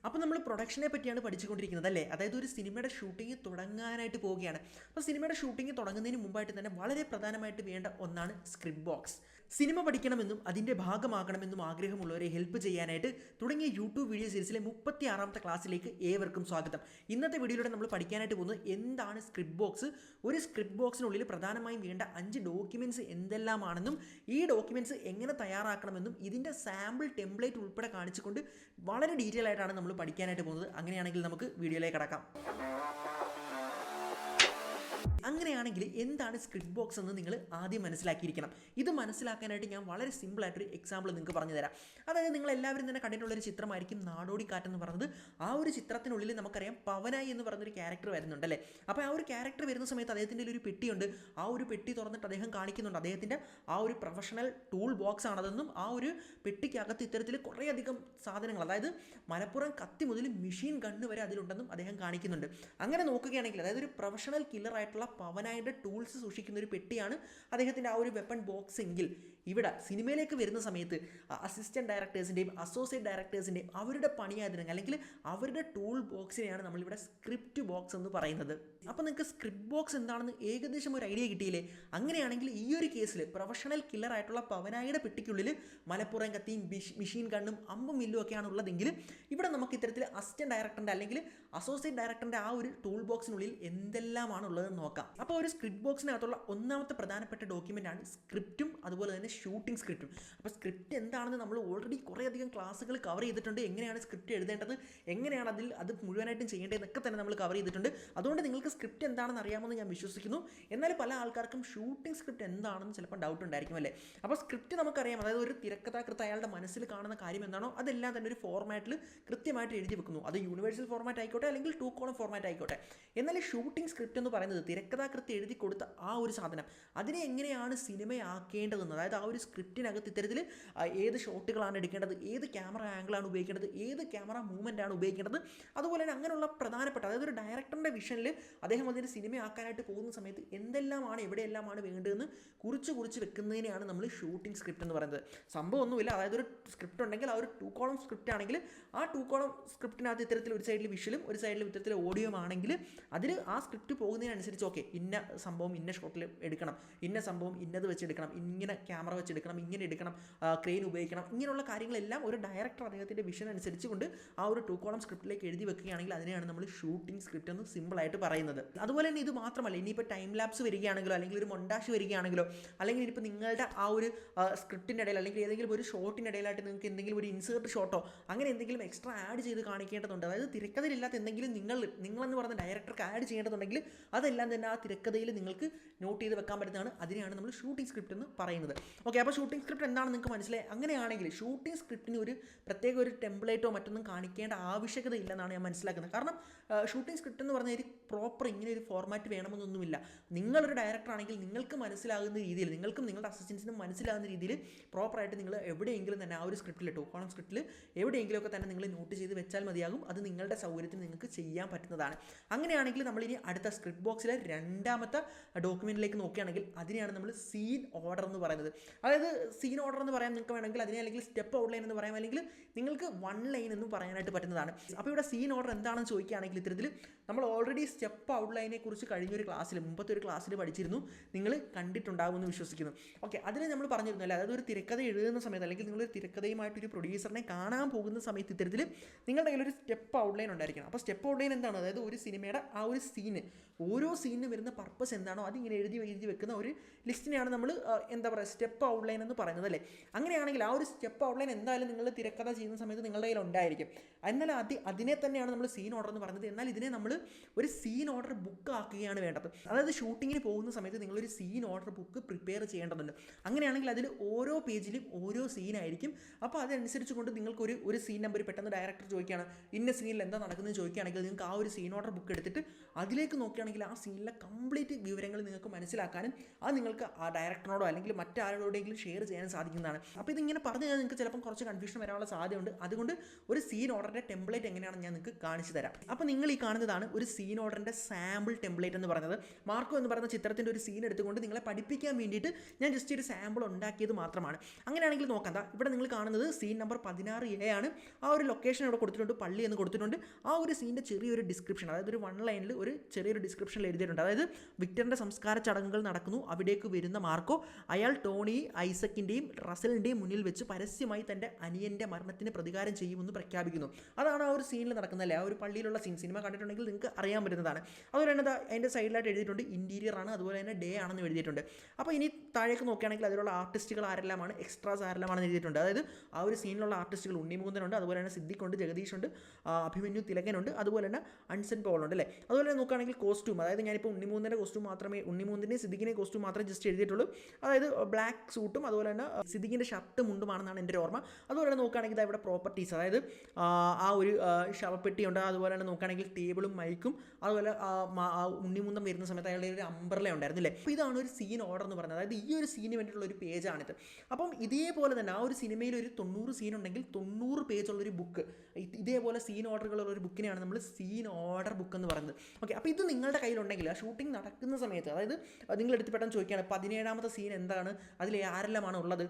അപ്പോൾ നമ്മൾ പ്രൊഡക്ഷനെ പറ്റിയാണ് പഠിച്ചുകൊണ്ടിരിക്കുന്നത് അല്ലേ. അതായത് ഒരു സിനിമയുടെ ഷൂട്ടിംഗ് തുടങ്ങാനായിട്ട് പോവുകയാണ്. അപ്പോൾ സിനിമയുടെ ഷൂട്ടിംഗ് തുടങ്ങുന്നതിന് മുമ്പായിട്ട് തന്നെ വളരെ പ്രധാനമായിട്ട് വേണ്ട ഒന്നാണ് സ്ക്രിപ്റ്റ് ബോക്സ്. സിനിമ പഠിക്കണമെന്നും അതിൻ്റെ ഭാഗമാകണമെന്നും ആഗ്രഹമുള്ളവരെ ഹെൽപ്പ് ചെയ്യാനായിട്ട് തുടങ്ങിയ യൂട്യൂബ് വീഡിയോ സീരീസിലെ 36ാമത്തെ ക്ലാസ്സിലേക്ക് ഏവർക്കും സ്വാഗതം. ഇന്നത്തെ വീഡിയോയിലൂടെ നമ്മൾ പഠിക്കാനായിട്ട് പോകുന്നത് എന്താണ് സ്ക്രിപ്റ്റ് ബോക്സ്, ഒരു സ്ക്രിപ്റ്റ് ബോക്സിനുള്ളിൽ പ്രധാനമായും വേണ്ട 5 ഡോക്യുമെൻറ്റ്സ് എന്തെല്ലാമാണെന്നും ഈ ഡോക്യുമെൻറ്റ്സ് എങ്ങനെ തയ്യാറാക്കണമെന്നും ഇതിൻ്റെ സാമ്പിൾ ടെംപ്ലേറ്റ് ഉൾപ്പെടെ കാണിച്ചുകൊണ്ട് വളരെ ഡീറ്റെയിൽ ആയിട്ടാണ് നമ്മൾ പഠിക്കാനായിട്ട് പോകുന്നത്. അങ്ങനെയാണെങ്കിൽ നമുക്ക് വീഡിയോയിലേക്ക് കടക്കാം. അങ്ങനെയാണെങ്കിൽ എന്താണ് സ്ക്രിപ്റ്റ് ബോക്സ് എന്ന് നിങ്ങൾ ആദ്യം മനസ്സിലാക്കിയിരിക്കണം. ഇത് മനസ്സിലാക്കാനായിട്ട് ഞാൻ വളരെ സിമ്പിളായിട്ടൊരു എക്സാമ്പിൾ നിങ്ങൾക്ക് പറഞ്ഞു തരാം. അതായത് നിങ്ങൾ എല്ലാവരും തന്നെ കണ്ടിട്ടുള്ളൊരു ചിത്രമായിരിക്കും നാടോടിക്കാറ്റ് എന്ന് പറയുന്നത്. ആ ഒരു ചിത്രത്തിനുള്ളിൽ നമുക്കറിയാം പവനായി എന്ന് പറയുന്നൊരു ക്യാരക്ടർ വരുന്നുണ്ടല്ലേ. അപ്പോൾ ആ ഒരു ക്യാരക്ടർ വരുന്ന സമയത്ത് അദ്ദേഹത്തിൻ്റെ ഒരു പെട്ടിയുണ്ട്. ആ ഒരു പെട്ടി തുറന്നിട്ട് അദ്ദേഹം കാണിക്കുന്നുണ്ട് അദ്ദേഹത്തിൻ്റെ ആ ഒരു പ്രൊഫഷണൽ ടൂൾ ബോക്സ് ആണതെന്നും ആ ഒരു പെട്ടിക്കകത്ത് ഇത്തരത്തിൽ കുറേയധികം സാധനങ്ങൾ, അതായത് മലപ്പുറം കത്തി മുതൽ മെഷീൻ ഗണ്ണ് വരെ അതിലുണ്ടെന്നും അദ്ദേഹം കാണിക്കുന്നുണ്ട്. അങ്ങനെ നോക്കുകയാണെങ്കിൽ അതായത് ഒരു പ്രൊഫഷണൽ കില്ലറായിട്ടുള്ള പവനായുടെ ടൂൾസ് സൂക്ഷിക്കുന്ന ഒരു പെട്ടിയാണ് അദ്ദേഹത്തിൻ്റെ ആ ഒരു വെപ്പൺ ബോക്സ് എങ്കിൽ ഇവിടെ സിനിമയിലേക്ക് വരുന്ന സമയത്ത് അസിസ്റ്റൻറ്റ് ഡയറക്ടേഴ്സിൻ്റെയും അസോസിയേറ്റ് ഡയറക്ടേഴ്സിൻ്റെയും അവരുടെ പണിയാതിരുന്ന അല്ലെങ്കിൽ അവരുടെ ടൂൾ ബോക്സിനെയാണ് നമ്മളിവിടെ സ്ക്രിപ്റ്റ് ബോക്സ് എന്ന് പറയുന്നത്. അപ്പോൾ നിങ്ങൾക്ക് സ്ക്രിപ്റ്റ് ബോക്സ് എന്താണെന്ന് ഏകദേശം ഒരു ഐഡിയ കിട്ടിയില്ലേ? അങ്ങനെയാണെങ്കിൽ ഈ ഒരു കേസിൽ പ്രൊഫഷണൽ കില്ലറായിട്ടുള്ള പവനായുടെ പെട്ടിക്കുള്ളിൽ മലപ്പുറം കത്തിയും മെഷീൻ ഗണ്ണും അമ്പും വില്ലും ഒക്കെയാണ് ഉള്ളതെങ്കിൽ ഇവിടെ നമുക്ക് ഇത്തരത്തിൽ അസിസ്റ്റൻറ്റ് ഡയറക്ടറിൻ്റെ അല്ലെങ്കിൽ അസോസിയേറ്റ് ഡയറക്ടറിൻ്റെ ആ ഒരു ടൂൾ ബോക്സിനുള്ളിൽ എന്തെല്ലാമാണ് ഉള്ളതെന്ന് നോക്കാം. അപ്പോൾ ഒരു സ്ക്രിപ്റ്റ് ബോക്സിനകത്തുള്ള ഒന്നാമത്തെ പ്രധാനപ്പെട്ട ഡോക്യുമെൻ്റ് ആണ് സ്ക്രിപ്റ്റും അതുപോലെ തന്നെ ഷൂട്ടിംഗ് സ്ക്രിപ്റ്റും. അപ്പോൾ സ്ക്രിപ്റ്റ് എന്താണെന്ന് നമ്മൾ ഓൾറെഡി കുറേയധികം ക്ലാസ്സുകൾ കവർ ചെയ്തിട്ടുണ്ട്. എങ്ങനെയാണ് സ്ക്രിപ്റ്റ് എഴുതേണ്ടത്, എങ്ങനെയാണ് അത് മുഴുവനായിട്ടും ചെയ്യേണ്ടതെന്നൊക്കെ തന്നെ നമ്മൾ കവർ ചെയ്തിട്ടുണ്ട്. അതുകൊണ്ട് നിങ്ങൾക്ക് സ്ക്രിപ്റ്റ് എന്താണെന്ന് അറിയാമെന്ന് ഞാൻ വിശ്വസിക്കുന്നു. എന്നാൽ പല ആൾക്കാർക്കും ഷൂട്ടിംഗ് സ്ക്രിപ്റ്റ് എന്താണെന്ന് ചിലപ്പോൾ ഡൗട്ട് ഉണ്ടായിരിക്കും അല്ലേ. അപ്പോൾ സ്ക്രിപ്റ്റ് നമുക്കറിയാം, അതായത് ഒരു തിരക്കഥാകൃത്ത് അയാളുടെ മനസ്സിൽ കാണുന്ന കാര്യം എന്താണോ അതെല്ലാം തന്നെ ഒരു ഫോർമാറ്റിൽ കൃത്യമായിട്ട് എഴുതി വെക്കുന്നു. അത് യൂണിവേഴ്സൽ ഫോർമാറ്റ് ആയിക്കോട്ടെ അല്ലെങ്കിൽ 2 കോളം ഫോർമാറ്റ് ആയിക്കോട്ടെ. എന്നാൽ ഷൂട്ടിംഗ് സ്ക്രിപ്റ്റ് എന്ന് പറയുന്നത് തിരക്കഥാകൃത്ത് എഴുതി കൊടുത്ത ആ ഒരു സാധനം അതിനെ എങ്ങനെയാണ് സിനിമയാക്കേണ്ടതെന്ന്, അതായത് ആ ഒരു സ്ക്രിപ്റ്റിനകത്ത് ഇത്തരത്തിൽ ഏത് ഷോട്ടുകളാണ് എടുക്കേണ്ടത്, ഏത് ക്യാമറ ആംഗിളാണ് ഉപയോഗിക്കേണ്ടത്, ഏത് ക്യാമറ മൂവ്മെൻ്റ് ആണ് ഉപയോഗിക്കേണ്ടത്, അതുപോലെ തന്നെ അങ്ങനെയുള്ള പ്രധാനപ്പെട്ട, അതായത് ഒരു ഡയറക്ടറിൻ്റെ വിഷനിൽ അദ്ദേഹം അതിന് സിനിമയാക്കാനായിട്ട് പോകുന്ന സമയത്ത് എന്തെല്ലാമാണ് എവിടെയെല്ലാമാണ് വേണ്ടതെന്ന് കുറിച്ച് വെക്കുന്നതിനെയാണ് നമ്മൾ ഷൂട്ടിംഗ് സ്ക്രിപ്റ്റ് എന്ന് പറയുന്നത്. സംഭവമൊന്നുമില്ല, അതായത് ഒരു സ്ക്രിപ്റ്റ് ഉണ്ടെങ്കിൽ ആ ഒരു 2 കോളം സ്ക്രിപ്റ്റ് ആണെങ്കിൽ ആ 2 കോളം സ്ക്രിപ്റ്റിനകത്ത് ഇത്തരത്തിൽ ഒരു സൈഡിൽ വിഷ്വലും ഒരു സൈഡിൽ ഇത്തരത്തിൽ ഓഡിയോ ആണെങ്കിൽ അതിൽ ആ സ്ക്രിപ്റ്റ് പോകുന്നതിനനുസരിച്ച് ഓക്കെ ഇന്ന സംഭവം ഇന്ന ഷോട്ടിൽ എടുക്കണം, ഇന്ന സംഭവം ഇന്നത് വെച്ചെടുക്കണം, ഇങ്ങനെ ക്യാമറ വെച്ചെടുക്കണം, ഇങ്ങനെ എടുക്കണം, ക്രെയിൻ ഉപയോഗിക്കണം, ഇങ്ങനെയുള്ള കാര്യങ്ങളെല്ലാം ഒരു ഡയറക്ടർ അദ്ദേഹത്തിൻ്റെ വിഷൻ അനുസരിച്ച് കൊണ്ട് ആ ഒരു 2 കോളം സ്ക്രിപ്റ്റിലേക്ക് എഴുതി വെക്കുകയാണെങ്കിൽ അതിനെയാണ് നമ്മൾ ഷൂട്ടിംഗ് സ്ക്രിപ്റ്റ് എന്ന് സിമ്പിളായിട്ട് പറയുന്നത്. അതുപോലെ തന്നെ ഇത് മാത്രമല്ല, ഇനിയിപ്പോൾ ടൈം ലാപ്സ് വരികയാണെങ്കിലോ അല്ലെങ്കിൽ ഒരു മൊണ്ടാഷ് വരികയാണെങ്കിലോ അല്ലെങ്കിൽ ഇനിയിപ്പോൾ നിങ്ങളുടെ ആ ഒരു സ്ക്രിപ്റ്റിൻ്റെ ഇടയിൽ അല്ലെങ്കിൽ ഏതെങ്കിലും ഒരു ഷോട്ടിനിടയിലായിട്ട് നിങ്ങൾക്ക് എന്തെങ്കിലും ഒരു ഇൻസേർട്ട് ഷോട്ടോ അങ്ങനെ എന്തെങ്കിലും എക്സ്ട്രാ ആഡ് ചെയ്ത് കാണിക്കേണ്ടതുണ്ട്, അതായത് തിരക്കഥയിലില്ലാത്ത എന്തെങ്കിലും നിങ്ങളെന്ന് പറഞ്ഞ ഡയറക്ടർക്ക് ആഡ് ചെയ്യേണ്ടതുണ്ടെങ്കിൽ അതെല്ലാം തന്നെ ആ തിരക്കഥയിൽ നിങ്ങൾക്ക് നോട്ട് ചെയ്ത് വെക്കാൻ പറ്റുന്നതാണ്. അതിനെയാണ് നമ്മൾ ഷൂട്ടിംഗ് സ്ക്രിപ്റ്റ് എന്ന് പറയുന്നത്. ഓക്കെ, അപ്പോൾ ഷൂട്ടിംഗ് സ്ക്രിപ്റ്റ് എന്താണെന്ന് നിങ്ങൾക്ക് മനസ്സിലായി. അങ്ങനെയാണെങ്കിൽ ഷൂട്ടിംഗ് സ്ക്രിപ്റ്റിന് ഒരു പ്രത്യേക ഒരു ടെംപ്ലേറ്റോ മറ്റൊന്നും കാണിക്കേണ്ട ആവശ്യകത ഇല്ലെന്നാണ് ഞാൻ മനസ്സിലാക്കുന്നത്. കാരണം ഷൂട്ടിംഗ് സ്ക്രിപ്റ്റ് എന്ന് പറഞ്ഞാൽ ഒരു പ്രോപ്പർ ഇങ്ങനെ ഒരു ഫോർമാറ്റ് വേണമെന്നൊന്നുമില്ല. നിങ്ങളൊരു ഡയറക്ടർ ആണെങ്കിൽ നിങ്ങൾക്ക് മനസ്സിലാകുന്ന രീതിയിൽ, നിങ്ങൾക്കും നിങ്ങളുടെ അസിസ്റ്റൻസിനും മനസ്സിലാകുന്ന രീതിയിൽ പ്രോപ്പറായിട്ട് നിങ്ങൾ എവിടെയെങ്കിലും തന്നെ ആ ഒരു സ്ക്രിപ്റ്റിൽ 2 കോളം സ്ക്രിപ്റ്റിൽ എവിടെയെങ്കിലുമൊക്കെ തന്നെ നിങ്ങൾ നോട്ട് ചെയ്ത് വെച്ചാൽ മതിയാകും. അത് നിങ്ങളുടെ സൗകര്യത്തിന് നിങ്ങൾക്ക് ചെയ്യാൻ പറ്റുന്നതാണ്. അങ്ങനെയാണെങ്കിൽ നമ്മളിനി അടുത്ത സ്ക്രിപ്റ്റ് ബോക്സിലെ രണ്ടാമത്തെ ഡോക്യുമെൻറ്റിലേക്ക് നോക്കുകയാണെങ്കിൽ അതിനെയാണ് നമ്മൾ സീൻ ഓർഡർ എന്ന് പറയുന്നത്. അതായത് സീൻ ഓർഡർ എന്ന് പറയാൻ നിങ്ങൾക്ക് വേണമെങ്കിൽ അതിനെ അല്ലെങ്കിൽ സ്റ്റെപ്പ് ഔട്ട്ലൈൻ എന്ന് പറയാം, അല്ലെങ്കിൽ നിങ്ങൾക്ക് 1 ലൈൻ എന്നും പറയാനായിട്ട് പറ്റുന്നതാണ്. അപ്പോൾ ഇവിടെ സീൻ ഓർഡർ എന്താണെന്ന് ചോദിക്കുകയാണെങ്കിൽ ഇത്തരത്തിൽ നമ്മൾ ഓൾറെഡി സ്റ്റെപ്പ് ഔട്ട്ലൈനെ കുറിച്ച് കഴിഞ്ഞൊരു ക്ലാസ്സിൽ, മുമ്പത്തെ ഒരു ക്ലാസ്സിൽ പഠിച്ചിരുന്നു, നിങ്ങൾ കണ്ടിട്ടുണ്ടാകുമെന്ന് വിശ്വസിക്കുന്നു. ഓക്കെ, അതിൽ നമ്മൾ പറഞ്ഞിരുന്നല്ലോ, അതായത് ഒരു തിരക്കഥ എഴുതുന്ന സമയത്ത് അല്ലെങ്കിൽ നിങ്ങളൊരു തിരക്കഥയുമായിട്ടൊരു പ്രൊഡ്യൂസറിനെ കാണാൻ പോകുന്ന സമയത്ത് ഇത്തരത്തിൽ നിങ്ങളുടെ കയ്യിൽ ഒരു സ്റ്റെപ്പ് ഔട്ട്ലൈൻ ഉണ്ടായിരിക്കണം. അപ്പോൾ സ്റ്റെപ്പ് ഔട്ട്ലൈൻ എന്താണ്, അതായത് ഒരു സിനിമയുടെ ആ ഒരു സീന്, ഓരോ സീനിന് വരുന്ന പർപ്പസ് എന്താണോ അതിങ്ങനെ എഴുതി വെക്കുന്ന ഒരു ലിസ്റ്റിനെയാണ് നമ്മൾ എന്താ പറയുക സ്റ്റെപ്പ് ഔട്ട്ലൈൻ എന്ന് പറയുന്നത് അല്ലേ. അങ്ങനെയാണെങ്കിൽ ആ ഒരു സ്റ്റെപ്പ് ഔട്ട്ലൈൻ എന്തായാലും നിങ്ങൾ തിരക്കഥ ചെയ്യുന്ന സമയത്ത് നിങ്ങളുടെ കയ്യിൽ ഉണ്ടായിരിക്കും. എന്നാൽ അതിനെ തന്നെയാണ് നമ്മൾ സീൻ ഓർഡർ എന്ന് പറയുന്നത്. എന്നാൽ ഇതിനെ നമ്മൾ ഒരു സീൻ ഓർഡർ ബുക്ക് ആക്കുകയാണ് വേണ്ടത്. അതായത് ഷൂട്ടിങ്ങിന് പോകുന്ന സമയത്ത് നിങ്ങളൊരു സീൻ ഓർഡർ ബുക്ക് പ്രിപ്പയർ ചെയ്യേണ്ടതുണ്ട്. അങ്ങനെയാണെങ്കിൽ അതിൽ ഓരോ പേജിലും ഓരോ സീനായിരിക്കും. അപ്പോൾ അതനുസരിച്ച് കൊണ്ട് നിങ്ങൾക്ക് ഒരു സീൻ നമ്പർ പെട്ടെന്ന് ഡയറക്ടർ ചോദിക്കുകയാണ് ഇന്ന സീനിൽ എന്താ നടക്കുന്നത് ചോദിക്കുകയാണെങ്കിൽ നിങ്ങൾക്ക് ആ ഒരു സീൻ ഓർഡർ ബുക്ക് എടുത്തിട്ട് അതിലേക്ക് നോക്കുകയാണെങ്കിൽ ആ സീനിലെ കംപ്ലീറ്റ് വിവരങ്ങൾ നിങ്ങൾക്ക് മനസ്സിലാക്കാനും അത് നിങ്ങൾക്ക് ആ ഡയറക്ടറിനോടോ അല്ലെങ്കിൽ മറ്റാരോടോ ഒരാളോടെങ്കിലും ഷെയർ ചെയ്യാൻ സാധിക്കുന്നതാണ്. അപ്പോൾ ഇതിങ്ങനെ പറഞ്ഞു കഴിഞ്ഞാൽ നിങ്ങൾക്ക് ചിലപ്പം കുറച്ച് കൺഫ്യൂഷൻ വരാനുള്ള സാധ്യതയുണ്ട്. അതുകൊണ്ട് ഒരു സീൻ ഓർഡറിൻ്റെ ടെംപ്ലേറ്റ് എങ്ങനെയാണെന്ന് ഞാൻ നിങ്ങൾക്ക് കാണിച്ചു തരാം. അപ്പോൾ നിങ്ങൾ ഈ കാണുന്നതാണ് ഒരു സീൻ ഓർഡറിൻ്റെ സാമ്പിൾ ടെംപ്ലേറ്റ് എന്ന് പറയുന്നത്. മാർക്കോ എന്ന് പറയുന്ന ചിത്രത്തിൻ്റെ ഒരു സീൻ എടുത്തുകൊണ്ട് നിങ്ങളെ പഠിപ്പിക്കാൻ വേണ്ടിയിട്ട് ഞാൻ ജസ്റ്റ് ഒരു സാമ്പിൾ ഉണ്ടാക്കിയത് മാത്രമാണ്. അങ്ങനെയാണെങ്കിൽ നോക്കാം. ഇവിടെ നിങ്ങൾ കാണുന്നത് സീൻ നമ്പർ 16A ആണ്. ആ ഒരു ലൊക്കേഷൻ ഇവിടെ കൊടുത്തിട്ടുണ്ട്, പള്ളി എന്ന് കൊടുത്തിട്ടുണ്ട്. ആ ഒരു സീനിൻ്റെ ചെറിയൊരു ഡിസ്ക്രിപ്ഷൻ, അതായത് ഒരു 1 ലൈനിൽ ഒരു ചെറിയൊരു ഡിസ്ക്രിപ്ഷനിൽ എഴുതിയിട്ടുണ്ട്. അതായത് വിക്ടറിൻ്റെ സംസ്കാര ചടങ്ങുകൾ നടക്കുന്നു, അവിടേക്ക് വരുന്ന മാർക്കോ അയാൾ ടോണി ഐസക്കിൻ്റെയും റസലിൻ്റെയും മുന്നിൽ വെച്ച് പരസ്യമായി തൻ്റെ അനിയൻ്റെ മരണത്തിന് പ്രതികാരം ചെയ്യുമെന്ന് പ്രഖ്യാപിക്കുന്നു. അതാണ് ആ ഒരു സീനിൽ നടക്കുന്നതല്ലേ, ആ ഒരു പള്ളിയിലുള്ള സീൻ. സിനിമ കണ്ടിട്ടുണ്ടെങ്കിൽ നിങ്ങൾക്ക് അറിയാൻ പറ്റുന്നതാണ്. അതുപോലെ തന്നെ അതിൻ്റെ സൈഡിലായിട്ട് എഴുതിയിട്ടുണ്ട് ഇൻറ്റീരിയർ ആണ്, അതുപോലെ തന്നെ ഡേ ആണെന്ന് എഴുതിയിട്ടുണ്ട്. അപ്പോൾ ഇനി താഴേക്ക് നോക്കുകയാണെങ്കിൽ അതിലുള്ള ആർട്ടിസ്റ്റുകൾ ആരെല്ലാമാണ്, എക്സ്ട്രാസ് ആരെല്ലാമാണെന്ന് എഴുതിയിട്ടുണ്ട്. അതായത് ആ ഒരു സീനിലുള്ള ആർട്ടിസ്റ്റുകൾ ഉണ്ണിമുകുന്ദനുണ്ട്, അതുപോലെ തന്നെ സിദ്ദിഖുണ്ട്, ജഗദീഷുണ്ട്, അഭിമന്യു തിലകനുണ്ട്, അതുപോലെ തന്നെ അൻസൻ പോളുണ്ട് അല്ലേ. അതുപോലെ തന്നെ നോക്കുകയാണെങ്കിൽ കോസ്റ്റ്യൂം, അതായത് ഞാനിപ്പോൾ ഉണ്ണിമുകുന്ദൻ്റെ കോസ്റ്റ്യൂം മാത്രമേ, ഉണ്ണിമുകുന്ദൻ്റെയും സിദ്ദിഖിൻ്റെ കോസ്റ്റ്യൂം മാത്രമേ ജസ്റ്റ് എഴുതിയിട്ടുള്ളൂ. അതായത് ബ്ലാക്ക് സൂട്ടും അതുപോലെ തന്നെ സിദ്ദിഖിൻ്റെ ഷർട്ടും മുണ്ടുമാണെന്നാണ് എൻ്റെ ഓർമ്മ. അതുപോലെ തന്നെ നോക്കുകയാണെങ്കിൽ ഇവിടെ പ്രോപ്പർട്ടീസ്, അതായത് ആ ഒരു ശവപ്പെട്ടിയുണ്ട്, അതുപോലെ തന്നെ നോക്കുകയാണെങ്കിൽ ടേബിളും മൈക്കും, അതുപോലെ ഉണ്ണിമുകുന്ദൻ വരുന്ന സമയത്ത് അയാളുടെ ഒരു അംബ്രല ഉണ്ടായിരുന്നില്ലേ. അപ്പോൾ ഇതാണ് ഒരു സീൻ ഓർഡർ എന്ന് പറയുന്നത്. അതായത് ഈ ഒരു സീനിന് വേണ്ടിയിട്ടുള്ള ഒരു പേജാണിത്. അപ്പം ഇതേപോലെ തന്നെ ആ ഒരു സിനിമയിൽ ഒരു 90 സീൻ ഉണ്ടെങ്കിൽ 90 പേജുള്ളൊരു ബുക്ക്, ഇതേപോലെ സീൻ ഓർഡറുകളുള്ള ഒരു ബുക്കിനെയാണ് നമ്മൾ സീൻ ഓർഡർ ബുക്ക് എന്ന് പറയുന്നത്. ഓക്കെ, അപ്പോൾ ഇത് നിങ്ങളുടെ കയ്യിലുണ്ടെങ്കിൽ ആ ഷൂട്ടിംഗ് നടക്കുന്ന സമയത്ത്, അതായത് നിങ്ങൾ എടുത്ത് പെട്ടെന്ന് ചോദിക്കുകയാണ് 17ാമത്തെ സീൻ എന്താണ്, അതിൽ ആരെല്ലാമാണ് ഉള്ളത്,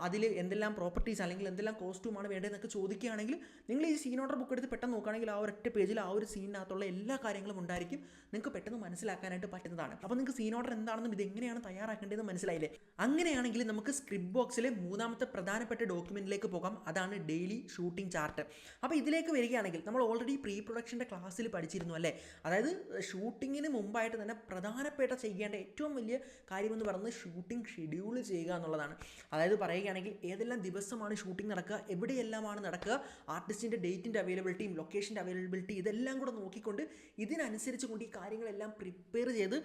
അതിൽ എന്തെല്ലാം പ്രോപ്പർട്ടീസ് അല്ലെങ്കിൽ എന്തെല്ലാം കോസ്റ്റ്യൂമാണ് വേണ്ടതെന്നൊക്കെ ചോദിക്കുകയാണെങ്കിൽ നിങ്ങൾ ഈ സീൻ ഓർഡർ ബുക്ക് എടുത്ത് പെട്ടെന്ന് നോക്കുകയാണെങ്കിൽ ആ ഒരൊറ്റ പേജിൽ ആ ഒരു സീനിനകത്തുള്ള എല്ലാ കാര്യങ്ങളും ഉണ്ടായിരിക്കും. നിങ്ങൾക്ക് പെട്ടെന്ന് മനസ്സിലാക്കാനായിട്ട് പറ്റുന്നതാണ്. അപ്പോൾ നിങ്ങൾക്ക് സീൻ ഓർഡർ എന്താണെന്നും ഇത് എങ്ങനെയാണ് തയ്യാറാക്കേണ്ടതെന്ന് മനസ്സിലായില്ലേ. അങ്ങനെയാണെങ്കിൽ നമുക്ക് സ്ക്രിപ്റ്റ് ബോക്സിലെ 3ാമത്തെ പ്രധാനപ്പെട്ട ഡോക്യുമെൻറ്റിലേക്ക് പോകാം. അതാണ് ഡെയിലി ഷൂട്ടിംഗ് ചാർട്ട്. അപ്പോൾ ഇതിലേക്ക് വരികയാണെങ്കിൽ നമ്മൾ ഓൾറെഡി പ്രീ പ്രൊഡക്ഷൻ്റെ ക്ലാസ്സിൽ പഠിച്ചിരുന്നു അല്ലേ. അതായത് ഷൂട്ടിങ്ങിന് മുമ്പായിട്ട് തന്നെ പ്രധാനപ്പെട്ട ചെയ്യേണ്ട ഏറ്റവും വലിയ കാര്യമെന്ന് പറയുന്നത് ഷൂട്ടിംഗ് ഷെഡ്യൂൾ ചെയ്യുക എന്നുള്ളതാണ്. അതായത് പറയുകയാണെങ്കിൽ ഏതെല്ലാം ദിവസമാണ് ഷൂട്ടിംഗ് നടക്കുക, എവിടെയെല്ലാമാണ് നടക്കുക, ആർട്ടിസ്റ്റിൻ്റെ ഡേറ്റിൻ്റെ അവൈലബിലിറ്റിയും ലൊക്കേഷൻ്റെ അവൈലബിലിറ്റി ഇതെല്ലാം കൂടെ നോക്കിക്കൊണ്ട് ഇതിനനുസരിച്ച് കൊണ്ട് ഈ കാര്യങ്ങളെല്ലാം പ്രിപ്പയർ ചെയ്ത്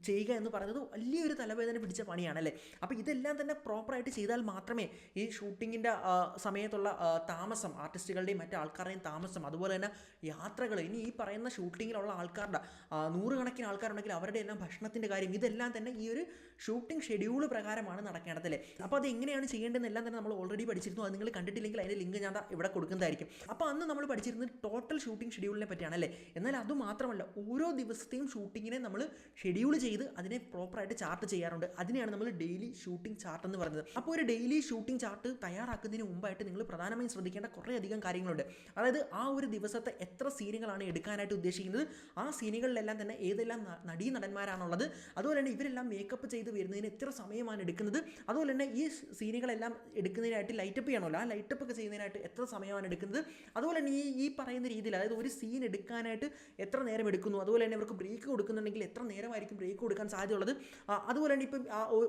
ചെയ്യുക എന്ന് പറയുന്നത് വലിയൊരു തലവേദന പിടിച്ച പണിയാണല്ലേ. അപ്പോൾ ഇതെല്ലാം തന്നെ പ്രോപ്പറായിട്ട് ചെയ്താൽ മാത്രമേ ഈ ഷൂട്ടിങ്ങിൻ്റെ സമയത്തുള്ള താമസം, ആർട്ടിസ്റ്റുകളുടെയും മറ്റു ആൾക്കാരുടെയും താമസം, അതുപോലെ തന്നെ യാത്രകൾ, ഇനി ഈ പറയുന്ന ഷൂട്ടിങ്ങിലുള്ള ആൾക്കാരുടെ 100 കണക്കിന് ആൾക്കാരുണ്ടെങ്കിൽ അവരുടെ എല്ലാം ഭക്ഷണത്തിൻ്റെ കാര്യം, ഇതെല്ലാം തന്നെ ഈ ഒരു ഷൂട്ടിംഗ് ഷെഡ്യൂൾ പ്രകാരമാണ് നടക്കേണ്ടതല്ലേ. അപ്പോൾ അത് എങ്ങനെയാണ് ചെയ്യേണ്ടതെന്നെല്ലാം തന്നെ നമ്മൾ ഓൾറെഡി പഠിച്ചിരുന്നു. അത് നിങ്ങൾ കണ്ടിട്ടില്ലെങ്കിൽ അതിൻ്റെ ലിങ്ക് ഞാൻ ഇവിടെ കൊടുക്കുന്നതായിരിക്കും. അപ്പോൾ അന്ന് നമ്മൾ പഠിച്ചിരുന്നത് ടോട്ടൽ ഷൂട്ടിംഗ് ഷെഡ്യൂളിനെ പറ്റിയാണല്ലേ. എന്നാൽ അതുമാത്രമല്ല, ഓരോ ദിവസത്തെയും ഷൂട്ടിങ്ങിനെ നമ്മൾ ഷെഡ്യൂൾ ചെയ്ത് അതിനെ പ്രോപ്പറായിട്ട് ചാർട്ട് ചെയ്യാറുണ്ട്. അതിനെയാണ് നമ്മൾ ഡെയിലി ഷൂട്ടിംഗ് ചാർട്ട് എന്ന് പറയുന്നത്. അപ്പോൾ ഒരു ഡെയിലി ഷൂട്ടിംഗ് ചാർട്ട് തയ്യാറാക്കുന്നതിന് മുമ്പായിട്ട് നിങ്ങൾ പ്രധാനമായും ശ്രദ്ധിക്കേണ്ട കുറേയധികം കാര്യങ്ങളുണ്ട്. അതായത് ആ ഒരു ദിവസത്തെ എത്ര സീനുകളാണ് എടുക്കാനായിട്ട് ഉദ്ദേശിക്കുന്നത്, ആ സീനുകളിലെല്ലാം തന്നെ ഏതെല്ലാം നടന്മാരാണുള്ളത്, അതുപോലെ തന്നെ ഇവരെല്ലാം മേക്കപ്പ് ചെയ്ത് വരുന്നതിന് എത്ര സമയമാണ് എടുക്കുന്നത്, അതുപോലെ തന്നെ ഈ സീനുകളെല്ലാം എടുക്കുന്നതിനായിട്ട് ലൈറ്റപ്പ് ചെയ്യണമല്ലോ, ആ ലൈറ്റപ്പ് ഒക്കെ ചെയ്യുന്നതിനായിട്ട് എത്ര സമയമാണ് എടുക്കുന്നത്, അതുപോലെ തന്നെ ഈ പറയുന്ന രീതിയിൽ, അതായത് ഒരു സീൻ എടുക്കാനായിട്ട് എത്ര നേരം എടുക്കുന്നു, അതുപോലെ തന്നെ ഇവർക്ക് ബ്രേക്ക് കൊടുക്കുന്നുണ്ടെങ്കിൽ എത്ര നേരമായിരിക്കും ബ്രേക്ക് കൊടുക്കാൻ സാധ്യതയുള്ളത്, അതുപോലെ തന്നെ ഇപ്പം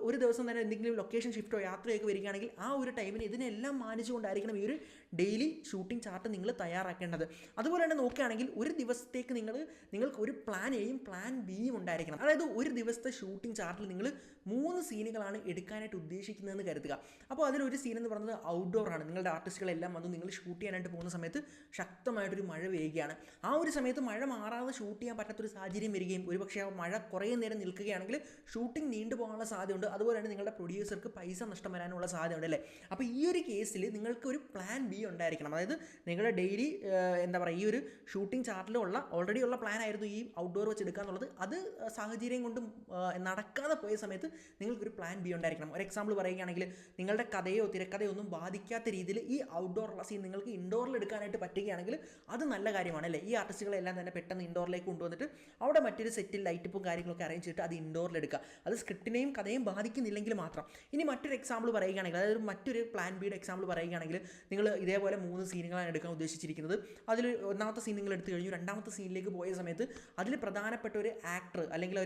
ഒരു ദിവസം തന്നെ എന്തെങ്കിലും ലൊക്കേഷൻ ഷിഫ്റ്റോ യാത്രയൊക്കെ വരികയാണെങ്കിൽ ആ ഒരു ടൈമിന് ഇതിനെല്ലാം മാനിച്ചുകൊണ്ടായിരിക്കണം ഈ ഒരു ഡെയിലി ഷൂട്ടിംഗ് ചാർട്ട് നിങ്ങൾ തയ്യാറാക്കേണ്ടത്. അതുപോലെ തന്നെ നോക്കുകയാണെങ്കിൽ ഒരു ദിവസത്തേക്ക് നിങ്ങൾക്ക് ഒരു പ്ലാൻ എയും പ്ലാൻ ബിയും ഉണ്ടായിരിക്കണം. അതായത് ഒരു ദിവസത്തെ ഷൂട്ടിംഗ് ചാർട്ടിൽ നിങ്ങൾ 3 സീനുകളാണ് എടുക്കാനായിട്ട് ഉദ്ദേശിക്കുന്നതെന്ന് കരുതുക. അപ്പോൾ അതിലൊരു സീൻ എന്ന് പറയുന്നത് ഔട്ട്ഡോർ ആണ്. നിങ്ങളുടെ ആർട്ടിസ്റ്റുകളെല്ലാം വന്ന് നിങ്ങൾ ഷൂട്ട് ചെയ്യാനായിട്ട് പോകുന്ന സമയത്ത് ശക്തമായിട്ടൊരു മഴ പെയ്യുകയാണ്. ആ ഒരു സമയത്ത് മഴ മാറാതെ ഷൂട്ട് ചെയ്യാൻ പറ്റാത്തൊരു സാഹചര്യം വരികയും ഒരുപക്ഷെ ആ മഴ കുറേ നേരം നിൽക്കുകയാണെങ്കിൽ ഷൂട്ടിംഗ് നീണ്ടുപോകാനുള്ള സാധ്യതയുണ്ട്. അതുപോലെ തന്നെ നിങ്ങളുടെ പ്രൊഡ്യൂസർക്ക് പൈസ നഷ്ടം വരാനുള്ള സാധ്യതയുണ്ട് അല്ലേ. അപ്പോൾ ഈ ഒരു കേസിൽ നിങ്ങൾക്ക് ഒരു പ്ലാൻ ബി ഉണ്ടായിരിക്കണം. അതായത് നിങ്ങളുടെ ഡെയിലി ഈ ഒരു ഷൂട്ടിംഗ് ചാർട്ടിലുള്ള ഓൾറെഡി ഉള്ള പ്ലാൻ ആയിരുന്നു ഈ ഔട്ട്ഡോർ വെച്ച് എടുക്കുക എന്നുള്ളത്. അത് സാഹചര്യം കൊണ്ട് നടക്കാതെ പോയ സമയത്ത് നിങ്ങൾക്കൊരു പ്ലാൻ ബി ഉണ്ടായിരിക്കണം. ഒരു എക്സാമ്പിൾ പറയുകയാണെങ്കിൽ നിങ്ങളുടെ കഥയോ തിരക്കഥയോ ഒന്നും ബാധിക്കാത്ത രീതിയിൽ ഈ ഔട്ട്ഡോറുള്ള സീൻ നിങ്ങൾക്ക് ഇൻഡോറിൽ എടുക്കാനായിട്ട് പറ്റുകയാണെങ്കിൽ അത് നല്ല കാര്യമാണ് അല്ലേ. ഈ ആർട്ടിസ്റ്റുകളെല്ലാം തന്നെ പെട്ടെന്ന് ഇൻഡോറിലേക്ക് കൊണ്ടുവന്നിട്ട് അവിടെ മറ്റൊരു സെറ്റിൽ ലൈറ്റപ്പും കാര്യങ്ങളൊക്കെ അറേഞ്ച് ചെയ്തിട്ട് അത് ഇൻഡോറിൽ എടുക്കുക. അത് സ്ക്രിപ്റ്റിനെയും കഥയും ബാധിക്കുന്നില്ലെങ്കിൽ മാത്രം. ഇനി മറ്റൊരു എക്സാമ്പിൾ പറയുകയാണെങ്കിൽ, അതായത് മറ്റൊരു പ്ലാൻ ബിയുടെ എക്സാമ്പിൾ പറയുകയാണെങ്കിൽ, നിങ്ങൾ ഇതേപോലെ 3 സീനുകളാണ് എടുക്കാൻ ഉദ്ദേശിച്ചിരിക്കുന്നത്. അതിൽ ഒന്നാമത്തെ സീൻ നിങ്ങൾ എടുത്തു കഴിഞ്ഞു. രണ്ടാമത്തെ സീനിലേക്ക് പോയ സമയത്ത് അതിൽ പ്രധാനപ്പെട്ട ഒരു ആക്ടർ അല്ലെങ്കിൽ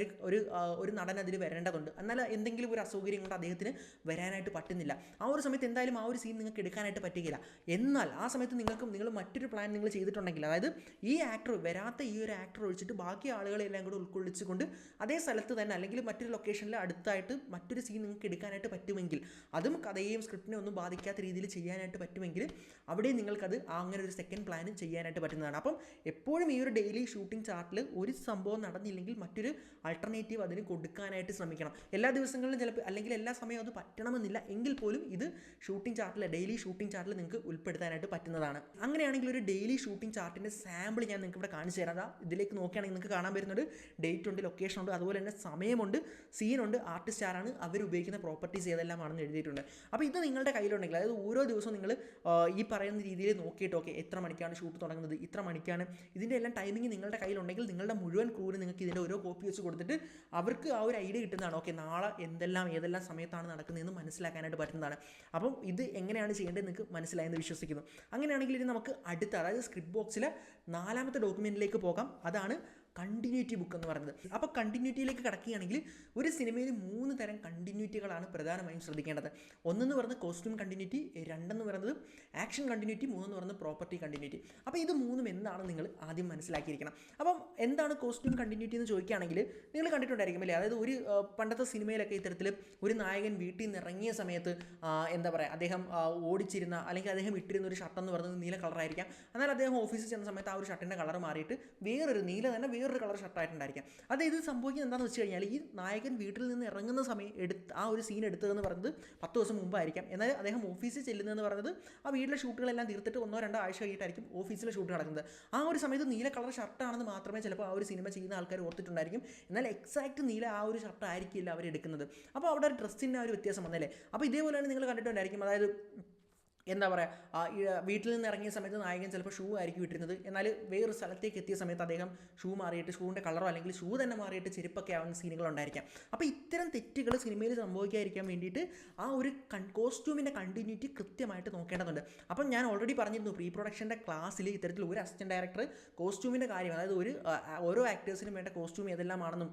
ഒരു നടൻ അതിൽ വരേണ്ടതുണ്ട്. എന്നാൽ എന്തെങ്കിലും ഒരു അസൗകര്യം കൊണ്ട് അദ്ദേഹത്തിന് വരാനായിട്ട് പറ്റുന്നില്ല. ആ ഒരു സമയത്ത് എന്തായാലും ആ ഒരു സീൻ നിങ്ങൾക്ക് എടുക്കാനായിട്ട് പറ്റുകയില്ല. എന്നാൽ ആ സമയത്ത് നിങ്ങൾ മറ്റൊരു പ്ലാൻ നിങ്ങൾ ചെയ്തിട്ടുണ്ടെങ്കിൽ, അതായത് ഈ ആക്ടർ വരാത്ത ഈ ഒരു ആക്ടർ ഒഴിച്ചിട്ട് ബാക്കി ആളുകളെല്ലാം കൂടെ ഉൾക്കൊള്ളിച്ചുകൊണ്ട് അതേ സ്ഥലത്ത് തന്നെ അല്ലെങ്കിൽ മറ്റൊരു ലൊക്കേഷനിൽ അടുത്തായിട്ട് മറ്റൊരു സീൻ നിങ്ങൾക്ക് എടുക്കാനായിട്ട് പറ്റുമെങ്കിൽ, അതും കഥയെയും സ്ക്രിപ്റ്റിനെ ഒന്നും ബാധിക്കാത്ത രീതിയിൽ ചെയ്യാനായിട്ട് പറ്റുമെങ്കിൽ അവിടെ നിങ്ങൾക്കത് അങ്ങനെ ഒരു സെക്കൻഡ് പ്ലാൻ ചെയ്യാനായിട്ട് പറ്റുന്നതാണ്. അപ്പം എപ്പോഴും ഈ ഒരു ഡെയിലി ഷൂട്ടിംഗ് ചാർട്ടിൽ ഒരു സംഭവം നടന്നില്ലെങ്കിൽ മറ്റൊരു ആൾട്ടർനേറ്റീവ് അതിന് കൊടുക്കാനായിട്ട് ശ്രമിക്കണം. എല്ലാ ദിവസങ്ങളിലും ചിലപ്പോൾ അല്ലെങ്കിൽ എല്ലാ സമയവും അത് പറ്റണമെന്നില്ല എങ്കിൽ പോലും ഇത് ഷൂട്ടിംഗ് ചാർട്ടിൽ ഡെയിലി ഷൂട്ടിംഗ് ചാർട്ടിൽ നിങ്ങൾക്ക് ഉൾപ്പെടുത്താനായിട്ട് പറ്റുന്നതാണ്. അങ്ങനെയാണെങ്കിൽ ഒരു ഡെയിലി ഷൂട്ടിംഗ് ചാർട്ടിൻ്റെ സാമ്പിൾ ഞാൻ നിങ്ങൾക്ക് ഇവിടെ കാണിച്ചു തരാം. ഇതിലേക്ക് നോക്കുകയാണെങ്കിൽ നിങ്ങൾക്ക് കാണാൻ വരുന്നത് ഡേറ്റ് ഉണ്ട്, ലൊക്കേഷൻ ഉണ്ട്, അതുപോലെ തന്നെ സമയമുണ്ട്, സീനുണ്ട്, ആർട്ടിസ്റ്റ് ആരാണ്, അവർ ഉപയോഗിക്കുന്ന പ്രോപ്പർട്ടീസ് ഏതെല്ലാമാണെന്ന് എഴുതിയിട്ടുണ്ട്. അപ്പോൾ ഇത് നിങ്ങളുടെ കയ്യിലുണ്ടെങ്കിൽ, അതായത് ഓരോ ദിവസവും നിങ്ങൾ ഈ പറയുന്ന രീതിയിൽ നോക്കിയിട്ട് ഓക്കെ എത്ര മണിക്കാണ് ഷൂട്ട് തുടങ്ങുന്നത്, ഇത്ര മണിക്കാണ്, ഇതിൻ്റെ എല്ലാം ടൈമിംഗ് നിങ്ങളുടെ കയ്യിലുണ്ടെങ്കിൽ നിങ്ങളുടെ മുഴുവൻ ക്രൂവിന് നിങ്ങൾക്ക് ഇതിൻ്റെ ഓരോ കോപ്പി വെച്ച് കൊടുത്തിട്ട് അവർക്ക് ആ ഒരു ഐഡിയ കിട്ടുന്നതാണ്. ഓക്കെ നാളെ ഏതെല്ലാം സമയത്താണ് നടക്കുന്നതെന്ന് മനസ്സിലാക്കാനായിട്ട് പറ്റുന്നതാണ്. അപ്പം ഇത് എങ്ങനെയാണ് ചെയ്യേണ്ടത് നിങ്ങൾക്ക് മനസ്സിലായെന്ന് വിശ്വസിക്കുന്നു. അങ്ങനെയാണെങ്കിൽ ഇത് നമുക്ക് അടുത്ത, അതായത് സ്ക്രിപ്റ്റ് ബോക്സിലെ 4ാമത്തെ ഡോക്യുമെൻറ്റിലേക്ക് പോകാം. അതാണ് കണ്ടിന്യൂറ്റി ബുക്ക് എന്ന് പറയുന്നത്. അപ്പോൾ കണ്ടിന്യൂറ്റിയിലേക്ക് കിടക്കുകയാണെങ്കിൽ ഒരു സിനിമയിൽ 3 തരം കണ്ടിന്യൂറ്റികളാണ് പ്രധാനമായും ശ്രദ്ധിക്കേണ്ടത്. ഒന്നെന്ന് പറയുന്നത് കോസ്റ്റ്യൂം കണ്ടിന്യൂറ്റി, 2 പറയുന്നത് ആക്ഷൻ കണ്ടിന്യൂറ്റി, 3 പറയുന്നത് പ്രോപ്പർട്ടി കണ്ടിന്യൂറ്റി. അപ്പോൾ ഇത് 3 എന്താണെന്ന് നിങ്ങൾ ആദ്യം മനസ്സിലാക്കിയിരിക്കണം. അപ്പം എന്താണ് കോസ്റ്റ്യൂം കണ്ടിന്യൂറ്റി എന്ന് ചോദിക്കുകയാണെങ്കിൽ നിങ്ങൾ കണ്ടിട്ടുണ്ടായിരിക്കും അല്ലേ, അതായത് ഒരു പണ്ടത്തെ സിനിമയിലൊക്കെ ഇത്തരത്തിൽ ഒരു നായകൻ വീട്ടിൽ നിന്ന് ഇറങ്ങിയ സമയത്ത് എന്താ പറയുക, അദ്ദേഹം ഓടിച്ചിരുന്ന അല്ലെങ്കിൽ അദ്ദേഹം ഇട്ടിരുന്ന ഒരു ഷർട്ട് എന്ന് പറയുന്നത് നീല കളറായിരിക്കാം. എന്നാൽ അദ്ദേഹം ഓഫീസിൽ ചെന്ന സമയത്ത് ആ ഒരു ഷർട്ടിൻ്റെ കളർ മാറിയിട്ട് വേറൊരു വേറൊരു കളർ ഷർട്ടായിട്ടുണ്ടായിരിക്കാം. അത് ഇത് സംഭവിക്കുന്നത് എന്താണെന്ന് വെച്ച് കഴിഞ്ഞാൽ ഈ നായകൻ വീട്ടിൽ നിന്ന് ഇറങ്ങുന്ന സമയം ആ ഒരു സീൻ എടുത്തതെന്ന് പറയുന്നത് 10 ദിവസം മുമ്പായിരിക്കാം. എന്നാൽ അദ്ദേഹം ഓഫീസിൽ ചെല്ലുന്നതെന്ന് പറയുന്നത് ആ വീട്ടിലെ ഷൂട്ടുകളെല്ലാം തീർത്തിട്ട് 1-2 ആഴ്ച കഴിഞ്ഞിട്ടായിരിക്കും ഓഫീസിലെ ഷൂട്ട് നടക്കുന്നത്. ആ ഒരു സമയത്ത് നീല കളർ ഷർട്ടാണെന്ന് മാത്രമേ ചിലപ്പോൾ ആ ഒരു സിനിമ ചെയ്യുന്ന ആൾക്കാർ ഓർത്തിട്ടുണ്ടായിരിക്കും. എന്നാൽ എക്സാക്റ്റ് നീല ആ ഒരു ഷർട്ട് ആയിരിക്കില്ല അവർ എടുക്കുന്നത്. അപ്പോൾ അവിടെ ഒരു ഡ്രസ്സിൻ്റെ ആ ഒരു വ്യത്യാസം വന്നല്ലേ. അപ്പോൾ ഇതേപോലെയാണ് നിങ്ങൾ കണ്ടിട്ടുണ്ടായിരിക്കും. അതായത് എന്താ പറയുക, വീട്ടിൽ നിന്ന് ഇറങ്ങിയ സമയത്ത് നായകൻ ചിലപ്പോൾ ഷൂ ആയിരിക്കും ഇട്ടിരുന്നത്, എന്നാൽ വേറൊരു സ്ഥലത്തേക്ക് എത്തിയ സമയത്ത് അദ്ദേഹം ഷൂ മാറിയിട്ട് ഷൂവിൻ്റെ കളറോ അല്ലെങ്കിൽ ഷൂ തന്നെ മാറിയിട്ട് ചെരുപ്പൊക്കെ ആവുന്ന സീനുകളുണ്ടായിരിക്കാം. അപ്പോൾ ഇത്തരം തെറ്റുകൾ സിനിമയിൽ സംഭവിക്കാതിരിക്കാൻ വേണ്ടിയിട്ട് ആ ഒരു കോസ്റ്റ്യൂമിൻ്റെ കണ്ടിന്യൂറ്റി കൃത്യമായിട്ട് നോക്കേണ്ടതുണ്ട്. അപ്പം ഞാൻ ഓൾറെഡി പറഞ്ഞിരുന്നു പ്രീ പ്രൊഡക്ഷൻ്റെ ക്ലാസ്സിൽ ഇത്തരത്തിൽ ഒരു അസിസ്റ്റൻറ്റ് ഡയറക്ടർ കോസ്റ്റ്യൂമിൻ്റെ കാര്യം, അതായത് ഓരോ ആക്ടേഴ്സിനും വേണ്ട കോസ്റ്റ്യൂം ഏതെല്ലാമാണെന്നും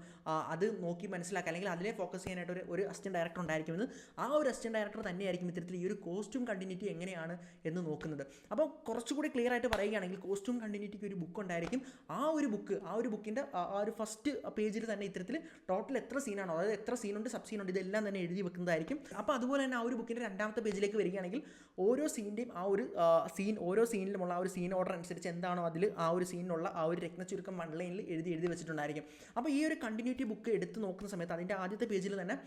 അത് നോക്കി മനസ്സിലാക്കുക അല്ലെങ്കിൽ അതിലെ ഫോക്കസ് ചെയ്യാനായിട്ട് ഒരു അസിസ്റ്റൻറ്റ് ഡയറക്ടർ ഉണ്ടായിരിക്കുമെന്ന് ആ ഒരു അസിസ്റ്റൻറ്റ് ഡയറക്ടർ തന്നെയായിരിക്കും ഇത്തരത്തിൽ ഈ ഒരു കോസ്റ്റ്യൂം കണ്ടിന്യൂറ്റി എങ്ങനെയാണ് എന്ന് നോക്കുന്നത്. അപ്പോൾ കുറച്ചുകൂടി ക്ലിയർ ആയിട്ട് പറയുകയാണെങ്കിൽ കോസ്റ്റ്യൂം കണ്ടിന്യൂറ്റിക്ക് ഒരു ബുക്ക് ഉണ്ടായിരിക്കും. ആ ഒരു ബുക്കിൻ്റെ ആ ഒരു ഫസ്റ്റ് പേജിൽ തന്നെ ഇത്തരത്തിൽ ടോട്ടൽ എത്ര സീനാണോ, അതായത് എത്ര സീനുണ്ട്, സബ് സീനുണ്ട്, ഇതെല്ലാം തന്നെ എഴുതി വെക്കുന്നതായിരിക്കും. അപ്പോൾ അതുപോലെ തന്നെ ആ ഒരു ബുക്കിൻ്റെ 2ാമത്തെ പേജിലേക്ക് വരികയാണെങ്കിൽ ഓരോ സീൻ്റെയും ആ ഒരു ഓരോ സീനിലുമുള്ള ആ ഒരു സീൻ ഓർഡർ അനുസരിച്ച് എന്താണോ അതിൽ ആ ഒരു സീനിനുള്ള ആ ഒരു രത്നച്ചുരുക്കം 1 ലൈനിൽ എഴുതി വെച്ചിട്ടുണ്ടായിരിക്കും. അപ്പോൾ ഈ ഒരു കണ്ടിന്യൂറ്റി ബുക്ക് എടുത്ത് നോക്കുന്ന സമയത്ത് അതിൻ്റെ ആദ്യത്തെ പേജിൽ തന്നെ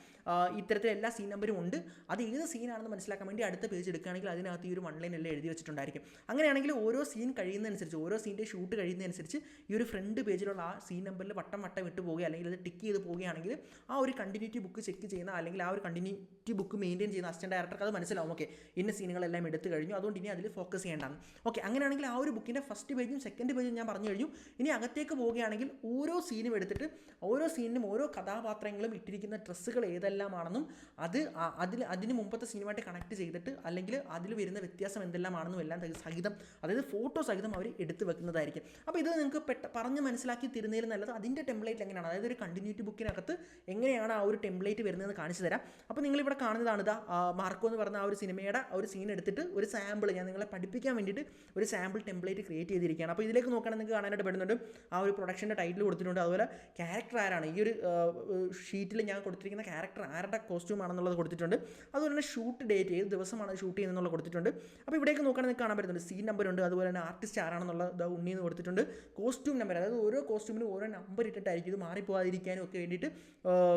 ഇത്തരത്തിൽ എല്ലാ സീൻ നമ്പറും ഉണ്ട്. അത് ഏത് സീനാണെന്ന് മനസ്സിലാക്കാൻ വേണ്ടി അടുത്ത പേജ് എടുക്കുകയാണെങ്കിൽ അതിനകത്ത് ഈ ഒരു 1 ലൈൻ എല്ലാം എഴുതി വെച്ചിട്ടുണ്ടായിരിക്കും. അങ്ങനെയാണെങ്കിൽ ഓരോ സീൻ കഴിയുന്നതനുസരിച്ച്, ഓരോ സീൻ്റെ ഷൂട്ട് കഴിയുന്നതനുസരിച്ച് ഈ ഒരു ഫ്രണ്ട് പേജിലുള്ള ആ സീൻ നമ്പറിൽ വട്ടം ഇട്ട് പോവുക അല്ലെങ്കിൽ അത് ടിക്ക് ചെയ്ത് പോവുകയാണെങ്കിൽ ആ ഒരു കണ്ടിന്യൂറ്റി ബുക്ക് ചെക്ക് ചെയ്യുന്ന അല്ലെങ്കിൽ ആ ഒരു കണ്ടിന്യൂറ്റി ബുക്ക് മെയിൻറ്റെയിൻ ചെയ്യുന്ന അസിസ്റ്റൻറ്റ് ഡയറക്ടർക്ക് അത് മനസ്സിലാവും. ഓക്കെ ഇന്ന സീനുകളെല്ലാം എടുത്തു കഴിഞ്ഞു, അതുകൊണ്ട് ഇനി അതിൽ ഫോക്കസ് ചെയ്യേണ്ടതാണ്. ഓക്കെ അങ്ങനെയാണെങ്കിൽ ആ ഒരു ബുക്കിൻ്റെ ഫസ്റ്റ് പേജും സെക്കൻഡ് പേജും ഞാൻ പറഞ്ഞു കഴിഞ്ഞു. ഇനി അകത്തേക്ക് പോവുകയാണെങ്കിൽ ഓരോ സീനും എടുത്തിട്ട് ഓരോ സീനിനും ഓരോ കഥാപാത്രങ്ങളും ഇട്ടിരിക്കുന്ന ഡ്രസ്സുകൾ ഏതെല്ലാമാണെന്നും അതിന് മുമ്പത്തെ സിനിമയായിട്ട് കണക്ട് ചെയ്തിട്ട് അല്ലെങ്കിൽ അതിൽ വരുന്ന വ്യത്യാസം എന്തെല്ലാമാണെന്നും എല്ലാം സഹിതം, അതായത് ഫോട്ടോ സഹിതം അവർ എടുത്തു വെക്കുന്നതായിരിക്കും. അപ്പോൾ ഇത് നിങ്ങൾക്ക് പറഞ്ഞ് മനസ്സിലാക്കി തരുന്നതിൽ നല്ലത് അതിൻ്റെ ടെംപ്ലേറ്റ് എങ്ങനെയാണ്, അതായത് ഒരു കണ്ടിന്യൂറ്റി ബുക്കിനകത്ത് എങ്ങനെയാണ് ആ ഒരു ടെംപ്ലേറ്റ് വരുന്നതെന്ന് കാണിച്ചു തരാം. അപ്പോൾ നിങ്ങളിവിടെ കാണുന്നതാണ് മാർക്കോ എന്ന് പറഞ്ഞ ആ ഒരു സിനിമയുടെ ആ ഒരു സീൻ എടുത്തിട്ട് ഒരു സാമ്പിൾ ഞാൻ നിങ്ങളെ പഠിപ്പിക്കാൻ വേണ്ടിയിട്ട് ഒരു സാമ്പിൾ ടെംപ്ലേറ്റ് ക്രിയേറ്റ് ചെയ്തിരിക്കുകയാണ്. അപ്പോൾ ഇതിലേക്ക് നോക്കുകയാണെങ്കിൽ നിങ്ങൾക്ക് കാണാനായിട്ട് പെടുന്നുണ്ട് ആ ഒരു പ്രൊഡക്ഷൻ്റെ ടൈറ്റിൽ കൊടുത്തിട്ടുണ്ട്, അതുപോലെ ക്യാരക്ടർ ആരാണ്, ഈ ഒരു ഷീറ്റിൽ ഞാൻ കൊടുത്തിരിക്കുന്ന ക്യാരക്ടർ ആരുടെ കോസ്റ്റ്യൂം ആണെന്നുള്ളത് കൊടുത്തിട്ടുണ്ട്, അതുപോലെ തന്നെ ഷൂട്ട് ഡേറ്റ് ഏത് ദിവസമാണ് ഷൂട്ട് ചെയ്യുന്നതെന്നുള്ളത് കൊടുത്തിട്ടുണ്ട്. അപ്പോൾ ഇവിടേക്ക് നോക്കുകയാണെങ്കിൽ കാണാൻ പറ്റുന്നുണ്ട് സീൻ നമ്പർ ഉണ്ട്, അതുപോലെ തന്നെ ആർട്ടിസ്റ്റ് ആരാണെന്നുള്ളത് ഉണ്ണിന്ന് കൊടുത്തിട്ടുണ്ട്, കോസ്റ്റ്യൂം നമ്പർ, അതായത് ഓരോ കോസ്റ്റ്യൂമിനും ഓരോ നമ്പർ ഇട്ടിട്ടായിരിക്കും ഇത് മാറിപ്പോകാതിരിക്കാനും ഒക്കെ വേണ്ടിയിട്ട്,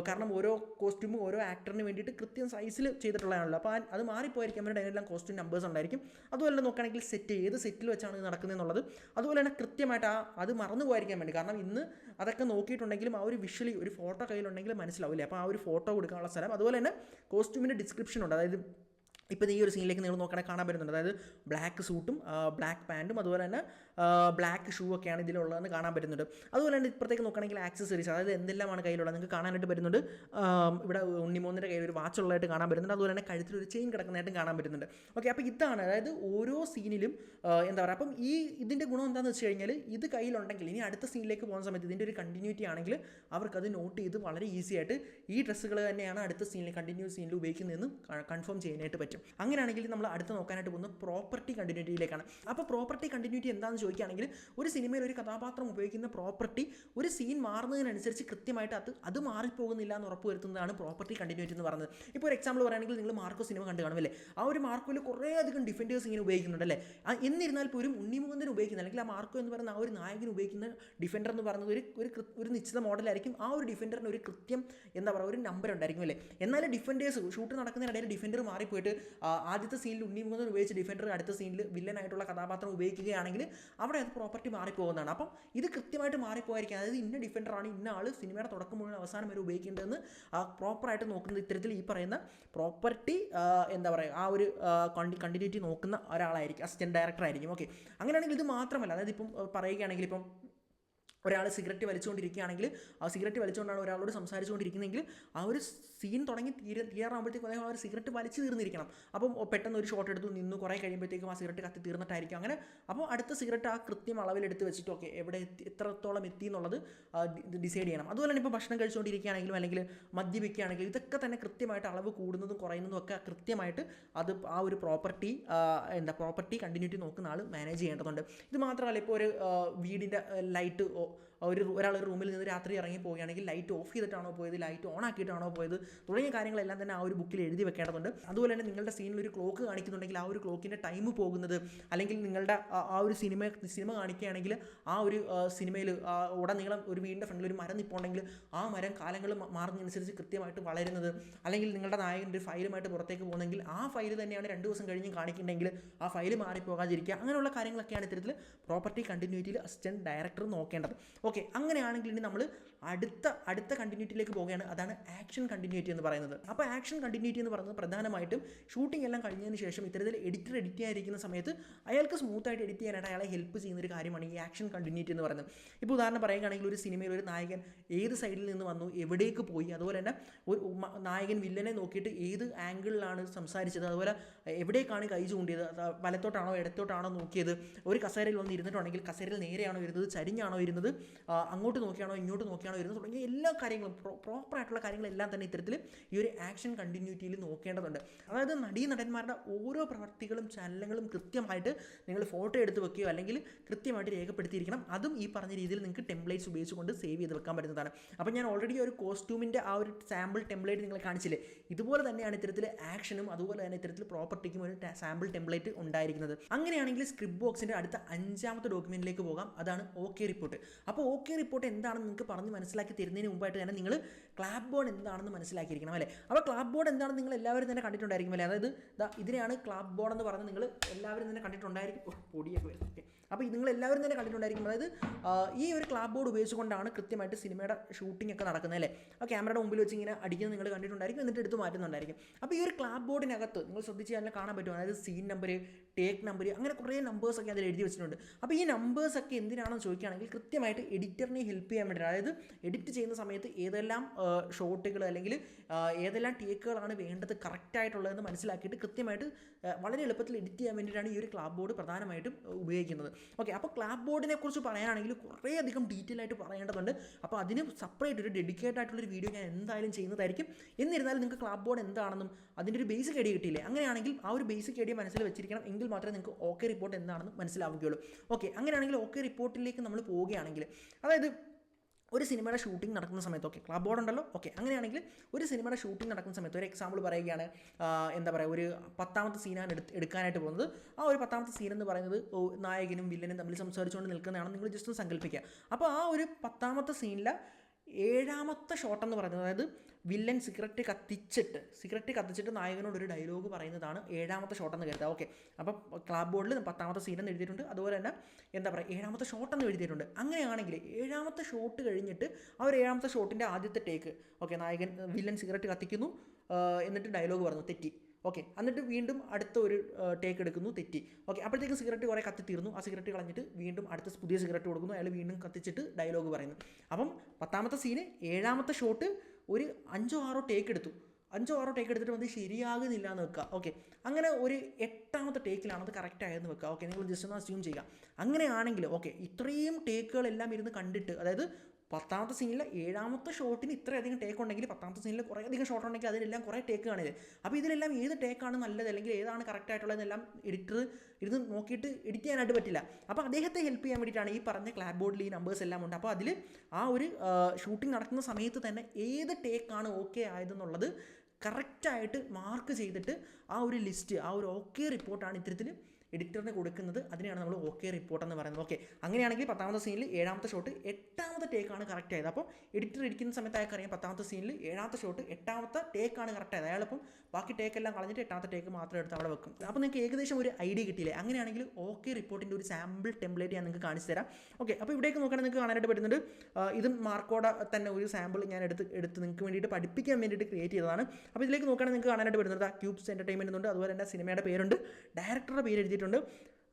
കാരണം ഓരോ കോസ്റ്റ്യൂമും ഓരോ ആക്ടറിന് വേണ്ടിയിട്ട് കൃത്യം സൈസിൽ ചെയ്തിട്ടുള്ളതാണല്ലോ. അപ്പോൾ അത് മാറിപ്പോയിരിക്കാൻ വേണ്ടി അതിനെല്ലാം കോസ്റ്റ്യൂം നമ്പേഴ്സ് ഉണ്ടായിരിക്കും. അതുപോലെ നോക്കുകയാണെങ്കിൽ ഏത് സെറ്റിൽ വെച്ചാണ് ഇത് നടക്കുന്നതെന്നുള്ളത്, അതുപോലെ തന്നെ കൃത്യമായിട്ട് അത് മറന്നു പോയിരിക്കാൻ വേണ്ടി, കാരണം ഇന്ന് അതൊക്കെ നോക്കിയിട്ടുണ്ടെങ്കിലും ആ ഒരു വിഷ്വലി ഒരു ഫോട്ടോ കയ്യിലുണ്ടെങ്കിൽ മനസ്സിലാവില്ലേ, അപ്പോൾ ആ ഒരു ഫോട്ടോ കൊടുക്കാനുള്ള സ്ഥലം, അതുപോലെ തന്നെ കോസ്റ്റ്യൂമിൻ്റെ ഡിസ്ക്രിപ്ഷൻ ഉണ്ട്, അതായത് ഇപ്പോൾ ഈ ഒരു സീനിലേക്ക് നിങ്ങൾ നോക്കണമെങ്കിൽ കാണാൻ പറ്റുന്നുണ്ട്, അതായത് ബ്ലാക്ക് സൂട്ടും ബ്ലാക്ക് പാൻറ്റും അതുപോലെ തന്നെ ബ്ലാക്ക് ഷൂ ഒക്കെയാണ് ഇതിലുള്ളതെന്ന് കാണാൻ പറ്റുന്നുണ്ട്. അതുപോലെ തന്നെ ഇപ്പുറത്തേക്ക് നോക്കുകയാണെങ്കിൽ ആക്സസറീസ്, അതായത് എന്തെല്ലാമാണ് കയ്യിലുള്ളത് നിങ്ങൾക്ക് കാണാനായിട്ട് പറ്റുന്നുണ്ട്. ഇവിടെ ഉണ്ണിമോൻ്റെ കയ്യിൽ ഒരു വാച്ച് ഉള്ളതായിട്ട് കാണാൻ പറ്റുന്നുണ്ട്, അതുപോലെ തന്നെ കഴുത്തിലൊരു ചെയിൻ കിടക്കുന്നതായിട്ടും കാണാൻ പറ്റുന്നുണ്ട്. ഓക്കെ അപ്പോൾ ഇതാണ്, അതായത് ഓരോ സീനിലും എന്താ പറയുക, അപ്പം ഇതിൻ്റെ ഗുണം എന്താണെന്ന് വെച്ച് കഴിഞ്ഞാൽ ഇത് കയ്യിലുണ്ടെങ്കിൽ ഇനി അടുത്ത സീനിലേക്ക് പോകുന്ന സമയത്ത് ഇതിൻ്റെ ഒരു കണ്ടിന്യൂറ്റി ആണെങ്കിൽ അവർക്കത് നോട്ട് ചെയ്ത് വളരെ ഈസി ആയിട്ട് ഈ ഡ്രസ്സുകൾ തന്നെയാണ് അടുത്ത സീനിൽ കണ്ടിന്യൂസ് സീനിൽ ഉപയോഗിക്കുന്നതെന്ന് കൺഫേം ചെയ്യാനായിട്ട് പറ്റും. അങ്ങനെയാണെങ്കിൽ നമ്മൾ അടുത്ത് നോക്കാനായിട്ട് പോകുന്നത് പ്രോപ്പർട്ടി കണ്ടിന്യൂറ്റിയിലേക്കാണ്. അപ്പോൾ പ്രോപ്പർട്ടി കണ്ടിന്യൂറ്റി എന്താണെന്ന് ചോദിക്കുകയാണെങ്കിൽ ഒരു സിനിമയിൽ ഒരു കഥാപാത്രം ഉപയോഗിക്കുന്ന പ്രോപ്പർട്ടി ഒരു സീൻ മാറുന്നതിനനുസരിച്ച് കൃത്യമായിട്ട് അത് മാറിപ്പോകുന്നില്ല എന്ന് ഉറപ്പുവരുത്തുന്നതാണ് പ്രോപ്പർട്ടി കണ്ടിന്യൂറ്റി എന്ന് പറയുന്നത്. ഇപ്പോൾ ഒരു എക്സാമ്പിൾ പറയുകയാണെങ്കിൽ നിങ്ങൾ മാർക്കോ സിനിമ കണ്ടു കാണുമല്ലേ, ആ ഒരു മാർക്കോയിൽ കുറേ അധികം ഡിഫൻഡേഴ്സ് ഇങ്ങനെ ഉപയോഗിക്കുന്നുണ്ട് അല്ലേ. എന്നിരുന്നാൽ പോലും ഉണ്ണിമുകുന്ദൻ ഉപയോഗിക്കുന്ന അല്ലെങ്കിൽ ആ മാർക്കോ എന്ന് പറയുന്ന ആ ഒരു നായകൻ ഉപയോഗിക്കുന്ന ഡിഫൻഡർ എന്ന് പറയുന്നത് ഒരു നിശ്ചിത മോഡലായിരിക്കും. ആ ഒരു ഡിഫൻഡറിന് ഒരു കൃത്യം എന്താ പറയുക ഒരു നമ്പർ ഉണ്ടായിരിക്കും അല്ലേ. എന്നാൽ ഡിഫൻഡേഴ്സ് ഷൂട്ട് നടക്കുന്നതിനിടയിൽ ഡിഫൻഡർ മാറിപ്പോയിട്ട് ആദ്യത്തെ സീനിൽ ഉണ്ണിമുകുന്ദൻ ഉപയോഗിച്ച് ഡിഫൻഡർ അടുത്ത സീനിൽ വില്ലനായിട്ടുള്ള കഥാപാത്രം ഉപയോഗിക്കുകയാണെങ്കിൽ അവിടെ അത് പ്രോപ്പർട്ടി മാറിപ്പോകുന്നതാണ്. അപ്പം ഇത് കൃത്യമായിട്ട് മാറിപ്പോയിരിക്കും. അതായത് ഇന്ന ഡിഫൻഡറാണ് ഇന്ന ആൾ സിനിമയുടെ തുടക്കം മുഴുവൻ അവസാനം വരെ ഉപയോഗിക്കേണ്ടതെന്ന് പ്രോപ്പറായിട്ട് നോക്കുന്നത് ഇത്തരത്തിൽ ഈ പറയുന്ന പ്രോപ്പർട്ടി എന്താ പറയുക ആ ഒരു കണ്ടിന്യൂറ്റി നോക്കുന്ന ഒരാളായിരിക്കും, അസിസ്റ്റൻറ്റ് ഡയറക്ടർ ആയിരിക്കും. ഓക്കെ, അങ്ങനെയാണെങ്കിൽ ഇത് മാത്രമല്ല, അതായത് ഇപ്പം പറയുകയാണെങ്കിൽ ഇപ്പം ഒരാൾ സിഗരറ്റ് വലിച്ചുകൊണ്ടിരിക്കുകയാണെങ്കിൽ ആ സിഗരറ്റ് വലിച്ചുകൊണ്ടാണ് ഒരാളോട് സംസാരിച്ചുകൊണ്ടിരിക്കുന്നതെങ്കിൽ ആ ഒരു സീൻ തുടങ്ങി തീരാറാകുമ്പോഴത്തേക്കും അദ്ദേഹം ആ ഒരു സിഗരറ്റ് വലിച്ചു തീർന്നിരിക്കണം. അപ്പം പെട്ടെന്ന് ഒരു ഷോട്ട് എടുത്ത് നിന്ന് കുറേ കഴിയുമ്പോഴത്തേക്കും ആ സിഗരറ്റ് കത്തി തീർന്നിട്ടായിരിക്കും. അങ്ങനെ അപ്പോൾ അടുത്ത സിഗരറ്റ് ആ കൃത്യം അളവിലെടുത്ത് വെച്ചിട്ട് ഓക്കെ എവിടെ എത്രത്തോളം എത്തി എന്നുള്ളത് ഡിസൈഡ് ചെയ്യണം. അതുപോലെ തന്നെ ഇപ്പോൾ ഭക്ഷണം കഴിച്ചുകൊണ്ടിരിക്കുകയാണെങ്കിലും അല്ലെങ്കിൽ മദ്യപിക്കുകയാണെങ്കിലും ഇതൊക്കെ തന്നെ കൃത്യമായിട്ട് അളവ് കൂടുന്നതും കുറയുന്നതും ഒക്കെ കൃത്യമായിട്ട് അത് ആ ഒരു പ്രോപ്പർട്ടി കണ്ടിന്യൂറ്റി നോക്കുന്ന ആൾ മാനേജ് ചെയ്യേണ്ടതുണ്ട്. ഇത് മാത്രമല്ല, ഇപ്പോൾ ഒരു വീടിൻ്റെ ലൈറ്റ് ഒരാൾ ഒരു റൂമിൽ നിന്ന് രാത്രി ഇറങ്ങി പോവുകയാണെങ്കിൽ ലൈറ്റ് ഓഫ് ചെയ്തിട്ടാണോ പോയത്, ലൈറ്റ് ഓൺ ആക്കിയിട്ടാണോ പോയത് തുടങ്ങിയ കാര്യങ്ങളെല്ലാം തന്നെ ആ ഒരു ബുക്കിൽ എഴുതി വെക്കേണ്ടതുണ്ട്. അതുപോലെ തന്നെ നിങ്ങളുടെ സീനിൽ ഒരു ക്ലോക്ക് കാണിക്കുന്നുണ്ടെങ്കിൽ ആ ഒരു ക്ലോക്കിൻ്റെ ടൈം പോകുന്നത്, അല്ലെങ്കിൽ നിങ്ങളുടെ ആ ഒരു സിനിമ കാണിക്കുകയാണെങ്കിൽ ആ ഒരു സിനിമയിൽ ഉടനീളം ഒരു വീടിൻ്റെ ഫ്രണ്ടിൽ ഒരു മരം നിൽപ്പുണ്ടെങ്കിൽ ആ മരം കാലങ്ങൾ മാറുന്നതനുസരിച്ച് കൃത്യമായിട്ട് വളരുന്നത്, അല്ലെങ്കിൽ നിങ്ങളുടെ നായകൻ ഒരു ഫയലുമായിട്ട് പുറത്തേക്ക് പോകുന്നെങ്കിൽ ആ ഫയൽ തന്നെയാണ് 2 ദിവസം കഴിഞ്ഞ് കാണിക്കുന്നുണ്ടെങ്കിൽ ആ ഫയൽ മാറിപ്പോകാതിരിക്കുക. അങ്ങനെയുള്ള കാര്യങ്ങളൊക്കെയാണ് ഇത്തരത്തിൽ പ്രോപ്പർട്ടി കണ്ടിന്യൂറ്റിയിൽ അസിസ്റ്റൻറ്റ് ഡയറക്ടർ നോക്കേണ്ടത്. ഓക്കെ, അങ്ങനെയാണെങ്കിൽ ഇനി നമ്മൾ അടുത്ത കണ്ടിന്യൂറ്റിയിലേക്ക് പോവുകയാണ്. അതാണ് ആക്ഷൻ കണ്ടിന്യൂറ്റി എന്ന് പറയുന്നത്. അപ്പോൾ ആക്ഷൻ കണ്ടിന്യൂറ്റി എന്ന് പറയുന്നത് പ്രധാനമായിട്ടും ഷൂട്ടിംഗ് എല്ലാം കഴിഞ്ഞതിന് ശേഷം ഇത്തരത്തിൽ എഡിറ്റർ എഡിറ്റ് ചെയ്യാതിരിക്കുന്ന സമയത്ത് അയാൾക്ക് സ്മൂത്തായിട്ട് എഡിറ്റ് ചെയ്യാനായിട്ട് അയാളെ ഹെൽപ്പ് ചെയ്യുന്നൊരു കാര്യമാണ് ഈ ആക്ഷൻ കണ്ടിന്യൂറ്റി എന്ന് പറയുന്നത്. ഇപ്പോൾ ഉദാഹരണം പറയുകയാണെങ്കിൽ ഒരു സിനിമയിൽ ഒരു നായകൻ ഏത് സൈഡിൽ നിന്ന് വന്നു, എവിടേക്ക് പോയി, അതുപോലെ തന്നെ ഒരു നായകൻ വില്ലനെ നോക്കിയിട്ട് ഏത് ആംഗിളിലാണ് സംസാരിച്ചത്, അതുപോലെ എവിടേക്കാണ് കൈ ചൂണ്ടിയത്, വലത്തോട്ടാണോ ഇടത്തോട്ടാണോ നോക്കിയത്, ഒരു കസേരയിൽ വന്ന് ഇരുന്നിട്ടുണ്ടെങ്കിൽ കസേരയിൽ നേരെയാണോ ഇരുന്നത്, ചരിഞ്ഞാണോ ഇരുന്നത്, അങ്ങോട്ട് നോക്കിയാണോ ഇങ്ങോട്ട് നോക്കിയാണോ വരുന്നത് തുടങ്ങിയ എല്ലാ കാര്യങ്ങളും പ്രോപ്പറായിട്ടുള്ള കാര്യങ്ങളെല്ലാം തന്നെ ഇത്തരത്തിൽ ഈ ഒരു ആക്ഷൻ കണ്ടിന്യൂറ്റിയിൽ നോക്കേണ്ടതുണ്ട്. അതായത് നടന്മാരുടെ ഓരോ പ്രവർത്തികളും ചലനങ്ങളും കൃത്യമായിട്ട് നിങ്ങൾ ഫോട്ടോ എടുത്ത് വെക്കുകയോ അല്ലെങ്കിൽ കൃത്യമായിട്ട് രേഖപ്പെടുത്തിയിരിക്കണം. അതും ഈ പറഞ്ഞ രീതിയിൽ നിങ്ങൾക്ക് ടെംപ്ലേറ്റ്സ് ഉപയോഗിച്ചുകൊണ്ട് സേവ് ചെയ്ത് വെക്കാൻ പറ്റുന്നതാണ്. അപ്പോൾ ഞാൻ ഓൾറെഡി ഒരു കോസ്റ്റ്യൂമിൻ്റെ ആ ഒരു സാമ്പിൾ ടെംപ്ലേറ്റ് നിങ്ങളെ കാണിച്ചില്ലേ, ഇതുപോലെ തന്നെയാണ് ഇത്തരത്തിൽ ആക്ഷനും അതുപോലെ തന്നെ ഇത്തരത്തിൽ പ്രോപ്പർട്ടിക്കും ഒരു സാമ്പിൾ ടെംപ്ലേറ്റ് ഉണ്ടായിരിക്കുന്നത്. അങ്ങനെയാണെങ്കിൽ സ്ക്രിപ്റ്റ് ബോക്സിൻ്റെ അടുത്ത 5ാമത്തെ ഡോക്യുമെൻറ്റിലേക്ക് പോകാം. അതാണ് ഓക്കെ റിപ്പോർട്ട്. അപ്പോൾ ഓക്കെ റിപ്പോർട്ട് എന്താണെന്ന് നിങ്ങൾക്ക് പറഞ്ഞ് മനസ്സിലാക്കി തരുന്നതിന് മുമ്പായിട്ട് തന്നെ നിങ്ങൾ ക്ലാപ്പ് ബോർഡ് എന്താണെന്ന് മനസ്സിലാക്കിയിരിക്കണം അല്ലേ. അപ്പോൾ ക്ലാപ്പ് ബോർഡ് എന്താണെന്ന് നിങ്ങൾ എല്ലാവരും തന്നെ കണ്ടിട്ടുണ്ടായിരിക്കും അല്ലേ. അതായത് ഇതിനെയാണ് ക്ലാപ്പ് ബോർഡ് എന്ന് പറഞ്ഞ് നിങ്ങൾ എല്ലാവരും തന്നെ കണ്ടിട്ടുണ്ടായിരിക്കും. പൊടിയൊക്കെ വരുന്നത്. ഓക്കെ, അപ്പോൾ നിങ്ങൾ എല്ലാവരും തന്നെ കണ്ടിട്ടുണ്ടായിരിക്കും. അതായത് ഈ ഒരു ക്ലാപ്പ് ബോർഡ് ഉപയോഗിച്ചുകൊണ്ടാണ് കൃത്യമായിട്ട് സിനിമയുടെ ഷൂട്ടിംഗ് ഒക്കെ നടക്കുന്നത് അല്ലേ. ആ ക്യാമറയുടെ മുമ്പിൽ വെച്ച് ഇങ്ങനെ അടിക്കുന്നത് നിങ്ങൾ കണ്ടിട്ടുണ്ടായിരിക്കും, എന്നിട്ട് എടുത്ത് മാറ്റുന്നുണ്ടായിരിക്കും. അപ്പോൾ ഈ ഒരു ക്ലാപ്പ് ബോർഡിനകത്ത് നിങ്ങൾ ശ്രദ്ധിച്ച് കഴിഞ്ഞാൽ കാണാൻ പറ്റും. അതായത് സീൻ നമ്പർ, ടേക്ക് നമ്പർ, അങ്ങനെ കുറേ നമ്പേഴ്സൊക്കെ അതിൽ എഴുതി വെച്ചിട്ടുണ്ട്. അപ്പോൾ ഈ നമ്പേഴ്സൊക്കെ എന്തിനാണെന്ന് ചോദിക്കുകയാണെങ്കിൽ കൃത്യമായിട്ട് എഡിറ്ററിനെ ഹെൽപ്പ് ചെയ്യാൻ വേണ്ടിയിട്ട്, അതായത് എഡിറ്റ് ചെയ്യുന്ന സമയത്ത് ഏതെല്ലാം ഷോട്ടുകൾ അല്ലെങ്കിൽ ഏതെല്ലാം ടേക്കുകളാണ് വേണ്ടത് കറക്റ്റായിട്ടുള്ളതെന്ന് മനസ്സിലാക്കിയിട്ട് കൃത്യമായിട്ട് വളരെ എളുപ്പത്തിൽ എഡിറ്റ് ചെയ്യാൻ വേണ്ടിയിട്ടാണ് ഈ ഒരു ക്ലാപ്പ് ബോർഡ് പ്രധാനമായിട്ടും ഉപയോഗിക്കുന്നത്. ഓക്കെ, അപ്പോൾ ക്ലാപ്പ് ബോർഡിനെ കുറിച്ച് പറയുകയാണെങ്കിൽ കുറേയധികം ഡീറ്റെയിൽ ആയിട്ട് പറയേണ്ടതുണ്ട്. അപ്പോൾ അതിന് സെപ്പറേറ്റ് ഒരു ഡെഡിക്കേറ്റഡ് ആയിട്ടുള്ളൊരു വീഡിയോ ഞാൻ എന്തായാലും ചെയ്യുന്നതായിരിക്കും. എന്നിരുന്നാലും നിങ്ങൾക്ക് ക്ലാപ്പ് ബോർഡ് എന്താണെന്നും അതിൻ്റെ ഒരു ബേസിക് ഐഡിയ കിട്ടിയില്ലേ, അങ്ങനെയാണെങ്കിൽ ആ ഒരു ബേസിക് ഐഡിയ മനസ്സിൽ വെച്ചിരിക്കണം. എങ്കിൽ മാത്രമേ നിങ്ങൾക്ക് ഓക്കെ റിപ്പോർട്ട് എന്താണെന്ന് മനസ്സിലാവുകയുള്ളൂ. ഓക്കെ, അങ്ങനെയാണെങ്കിൽ ഓക്കെ റിപ്പോർട്ടിലേക്ക് നമ്മൾ പോവുകയാണെങ്കിൽ, അതായത് ഒരു സിനിമയുടെ ഷൂട്ടിംഗ് നടക്കുന്ന സമയത്ത്, ഓക്കെ ക്ലാപ്പ് ബോർഡ് ഉണ്ടല്ലോ. ഓക്കെ, അങ്ങനെയാണെങ്കിൽ ഒരു സിനിമയുടെ ഷൂട്ടിംഗ് നടക്കുന്ന സമയത്ത് ഒരു എക്സാമ്പിൾ പറയുകയാണ്, എന്താ പറയുക, ഒരു 10ാമത്തെ സീനാണ് എടുക്കാനായിട്ട് പോകുന്നത്. ആ ഒരു 10ാമത്തെ സീൻ എന്ന് പറയുന്നത് നായകനും വില്ലനും തമ്മിൽ സംസാരിച്ചുകൊണ്ട് നിൽക്കുന്നതാണെന്ന് നിങ്ങൾ ജസ്റ്റ് ഒന്ന് സങ്കല്പിക്കുക. അപ്പോൾ ആ ഒരു 10ാമത്തെ സീനിലെ 7ാമത്തെ ഷോട്ട് എന്ന് പറയുന്നത്, അതായത് വില്ലൻ സിഗരറ്റ് കത്തിച്ചിട്ട് നായകനോട് ഒരു ഡയലോഗ് പറയുന്നതാണ് 7ാമത്തെ ഷോട്ട് എന്ന് കരുതുക. ഓക്കെ, അപ്പോൾ ക്ലാപ്പ് ബോർഡിൽ 10ാമത്തെ സീൻ എന്ന് എഴുതിയിട്ടുണ്ട്, അതുപോലെ തന്നെ എന്താ പറയുക 7ാമത്തെ ഷോട്ട് എന്ന് എഴുതിയിട്ടുണ്ട്. അങ്ങനെയാണെങ്കിൽ 7ാമത്തെ ഷോട്ട് കഴിഞ്ഞിട്ട് ആ ഒരു 7ാമത്തെ ഷോട്ടിൻ്റെ ആദ്യത്തെ ടേക്ക്, ഓക്കെ വില്ലൻ സിഗരറ്റ് കത്തിക്കുന്നു, എന്നിട്ട് ഡയലോഗ് പറഞ്ഞു, തെറ്റി. ഓക്കെ, എന്നിട്ട് വീണ്ടും അടുത്ത ഒരു ടേക്ക് എടുക്കുന്നു, തെറ്റി. ഓക്കെ, അപ്പോഴത്തേക്കും സിഗരറ്റ് കുറേ കത്തി തീർന്നു. ആ സിഗരറ്റ് കളഞ്ഞിട്ട് വീണ്ടും അടുത്ത പുതിയ സിഗരറ്റ് കൊടുക്കുന്നു, അയാൾ വീണ്ടും കത്തിച്ചിട്ട് ഡയലോഗ് പറയുന്നു. അപ്പം 10ാമത്തെ സീന് 7ാമത്തെ ഷോട്ട് ഒരു 5-6 ടേക്ക് എടുത്തു. 5-6 ടേക്ക് എടുത്തിട്ട് വന്ന് ശരിയാകുന്നില്ല എന്ന് വെക്കുക. ഓക്കെ, അങ്ങനെ ഒരു 8ാമത്തെ ടേക്കിലാണ് അത് കറക്റ്റ് ആയെന്ന് വെക്കുക. ഓക്കെ, നിങ്ങൾ ജസ്റ്റ് ഒന്ന് അസ്യൂം ചെയ്യുക. അങ്ങനെയാണെങ്കിൽ ഓക്കെ ഇത്രയും ടേക്കുകളെല്ലാം ഇരുന്ന് കണ്ടിട്ട്, അതായത് 10ാമത്തെ സീനിലെ 7ാമത്തെ ഷോട്ടിന് ഇത്രയധികം ടേക്ക് ഉണ്ടെങ്കിൽ 10ാമത്തെ സീനിൽ കുറേ അധികം ഷോട്ട് ഉണ്ടെങ്കിൽ അതിലെല്ലാം കുറേ ടേക്ക് കാണില്ല. അപ്പോൾ ഇതിലെല്ലാം ഏത് ടേക്കാണ് നല്ലത് അല്ലെങ്കിൽ ഏതാണ് കറക്റ്റ് ആയിട്ടുള്ളതെന്നെല്ലാം എഡിറ്റർ ഇരുന്ന് നോക്കിയിട്ട് എഡിറ്റ് ചെയ്യാനായിട്ട് പറ്റില്ല. അപ്പോൾ അദ്ദേഹത്തെ ഹെൽപ്പ് ചെയ്യാൻ വേണ്ടിയിട്ടാണ് ഈ പറഞ്ഞ ക്ലാപ്പ് ബോർഡിൽ ഈ നമ്പേഴ്സ് എല്ലാം ഉണ്ട്. അപ്പോൾ അതിൽ ആ ഒരു ഷൂട്ടിംഗ് നടക്കുന്ന സമയത്ത് തന്നെ ഏത് ടേക്കാണ് ഓക്കെ ആയതെന്നുള്ളത് കറക്റ്റായിട്ട് മാർക്ക് ചെയ്തിട്ട് ആ ഒരു ലിസ്റ്റ്, ആ ഒരു ഓക്കെ റിപ്പോർട്ടാണ് ഇത്തരത്തിൽ എഡിറ്ററിന് കൊടുക്കുന്നത്. അതിനെയാണ് നമ്മൾ ഓക്കെ റിപ്പോർട്ട് എന്ന് പറയുന്നത്. ഓക്കെ, അങ്ങനെയാണെങ്കിൽ 10ാമത്തെ സീനിൽ 7ാമത്തെ ഷോട്ട് 8ാമത്തെ ടേക്കാണ് കറക്റ്റ് ആയത്. അപ്പോൾ എഡിറ്റർ ഇരിക്കുന്ന സമയത്ത് അയാൾക്ക് അറിയാം 10ാമത്തെ സീനിൽ 7ാമത്തെ ഷോട്ട് 8ാമത്തെ ടേക്കാണ് കറക്റ്റ് ആയത്. അയാളിപ്പം ബാക്കി ടേക്കെല്ലാം കളഞ്ഞിട്ട് 8ാമത്തെ ടേക്ക് മാത്രം എടുത്ത് അവിടെ വെക്കും. അപ്പോൾ നിങ്ങൾക്ക് ഏകദേശം ഒരു ഐഡിയ കിട്ടിയില്ലേ? അങ്ങനെയാണെങ്കിൽ ഓക്കെ റിപ്പോർട്ടിൻ്റെ ഒരു സാമ്പിൾ ടെംപ്ലേറ്റ് ഞാൻ നിങ്ങൾക്ക് കാണിച്ചു തരാം. ഓക്കെ, അപ്പോൾ ഇവിടേക്ക് നോക്കുകയാണെങ്കിൽ നിങ്ങൾക്ക് കാണാനായിട്ട് പറ്റുന്നുണ്ട്. ഇതും മാർക്കോടെ തന്നെ ഒരു സാമ്പിൾ ഞാൻ എടുത്ത് നിങ്ങൾക്ക് വേണ്ടിയിട്ട് പഠിപ്പിക്കാൻ വേണ്ടിയിട്ട് ക്രിയേറ്റ് ചെയ്തതാണ്. അപ്പോൾ ഇതിലേക്ക് നോക്കുകയാണെങ്കിൽ നിങ്ങൾക്ക് കാണാനായിട്ട് പറ്റുന്നത് ക്യൂബ്സ് എൻ്റർടൈൻമെൻറ്റ് ഉണ്ട്. അതുപോലെ തന്നെ സിനിമയുടെ പേരുണ്ട്, ഡയറക്ടറുടെ പേര് എഴുതിയിട്ടുണ്ട്,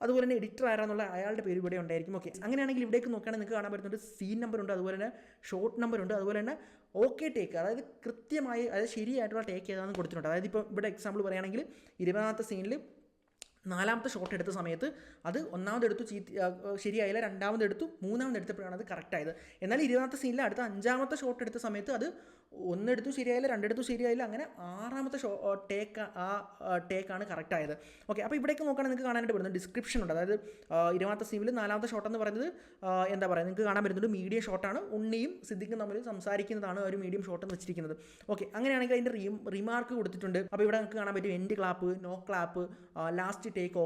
അതുപോലെ തന്നെ എഡിറ്റർ ആരാന്നുള്ള അയാളുടെ പേര് ഇവിടെ ഉണ്ടായിരിക്കും. ഓക്കെ, അങ്ങനെയാണെങ്കിൽ ഇവിടേക്ക് നോക്കുകയാണെങ്കിൽ നിങ്ങൾക്ക് കാണാൻ പറ്റുന്നുണ്ട് സീൻ നമ്പർ ഉണ്ട്, അതുപോലെ തന്നെ ഷോട്ട് നമ്പർ ഉണ്ട്, അതുപോലെ തന്നെ ഓക്കെ ടേക്ക്, അതായത് കൃത്യമായി അതായത് ശരിയായിട്ടുള്ള ടേക്ക് ഏതാണെന്ന് കൊടുത്തിട്ടുണ്ട്. അതായത് ഇപ്പോൾ ഇവിടെ എക്സാമ്പിൾ പറയുകയാണെങ്കിൽ 20ാമത്തെ സീനിൽ 4ാമത്തെ ഷോട്ട് എടുത്ത സമയത്ത് അത് 1ാമതെടുത്തു ശരിയായില്ല, 2ാമതെടുത്തു, 3ാമതെടുത്തപ്പോഴാണ് അത് കറക്റ്റ് ആയത്. എന്നാൽ 20ാമത്തെ സീനിൽ അടുത്ത 5ാമത്തെ ഷോട്ട് എടുത്ത സമയത്ത് അത് 1 എടുത്തു ശരിയായില്ല, 2 എടുത്തു ശരിയായില്ല, അങ്ങനെ 6ാമത്തെ ടേക്കാണ് കറക്റ്റ് ആയത്. ഓക്കെ, അപ്പോൾ ഇവിടേക്ക് നോക്കുകയാണെങ്കിൽ നിങ്ങൾക്ക് കാണാനായിട്ട് വരുന്നത് ഡിസ്ക്രിപ്ഷൻ ഉണ്ട്. അതായത് 20ാമത്തെ സീനിൽ 4ാമത്തെ ഷോട്ട് എന്ന് പറയുന്നത് എന്താ പറയുക, നിങ്ങൾക്ക് കാണാൻ വരുന്നുണ്ട് മീഡിയം ഷോട്ടാണ്. ഉണ്ണിയും സിദ്ദിഖും തമ്മിൽ സംസാരിക്കുന്നതാണ് ഒരു മീഡിയം ഷോട്ട് എന്ന് വെച്ചിരിക്കുന്നത്. ഓക്കെ, അങ്ങനെയാണെങ്കിൽ അതിൻ്റെ റിമാർക്ക് കൊടുത്തിട്ടുണ്ട്. അപ്പോൾ ഇവിടെ നിങ്ങൾക്ക് കാണാൻ പറ്റും end clap, no clap, last take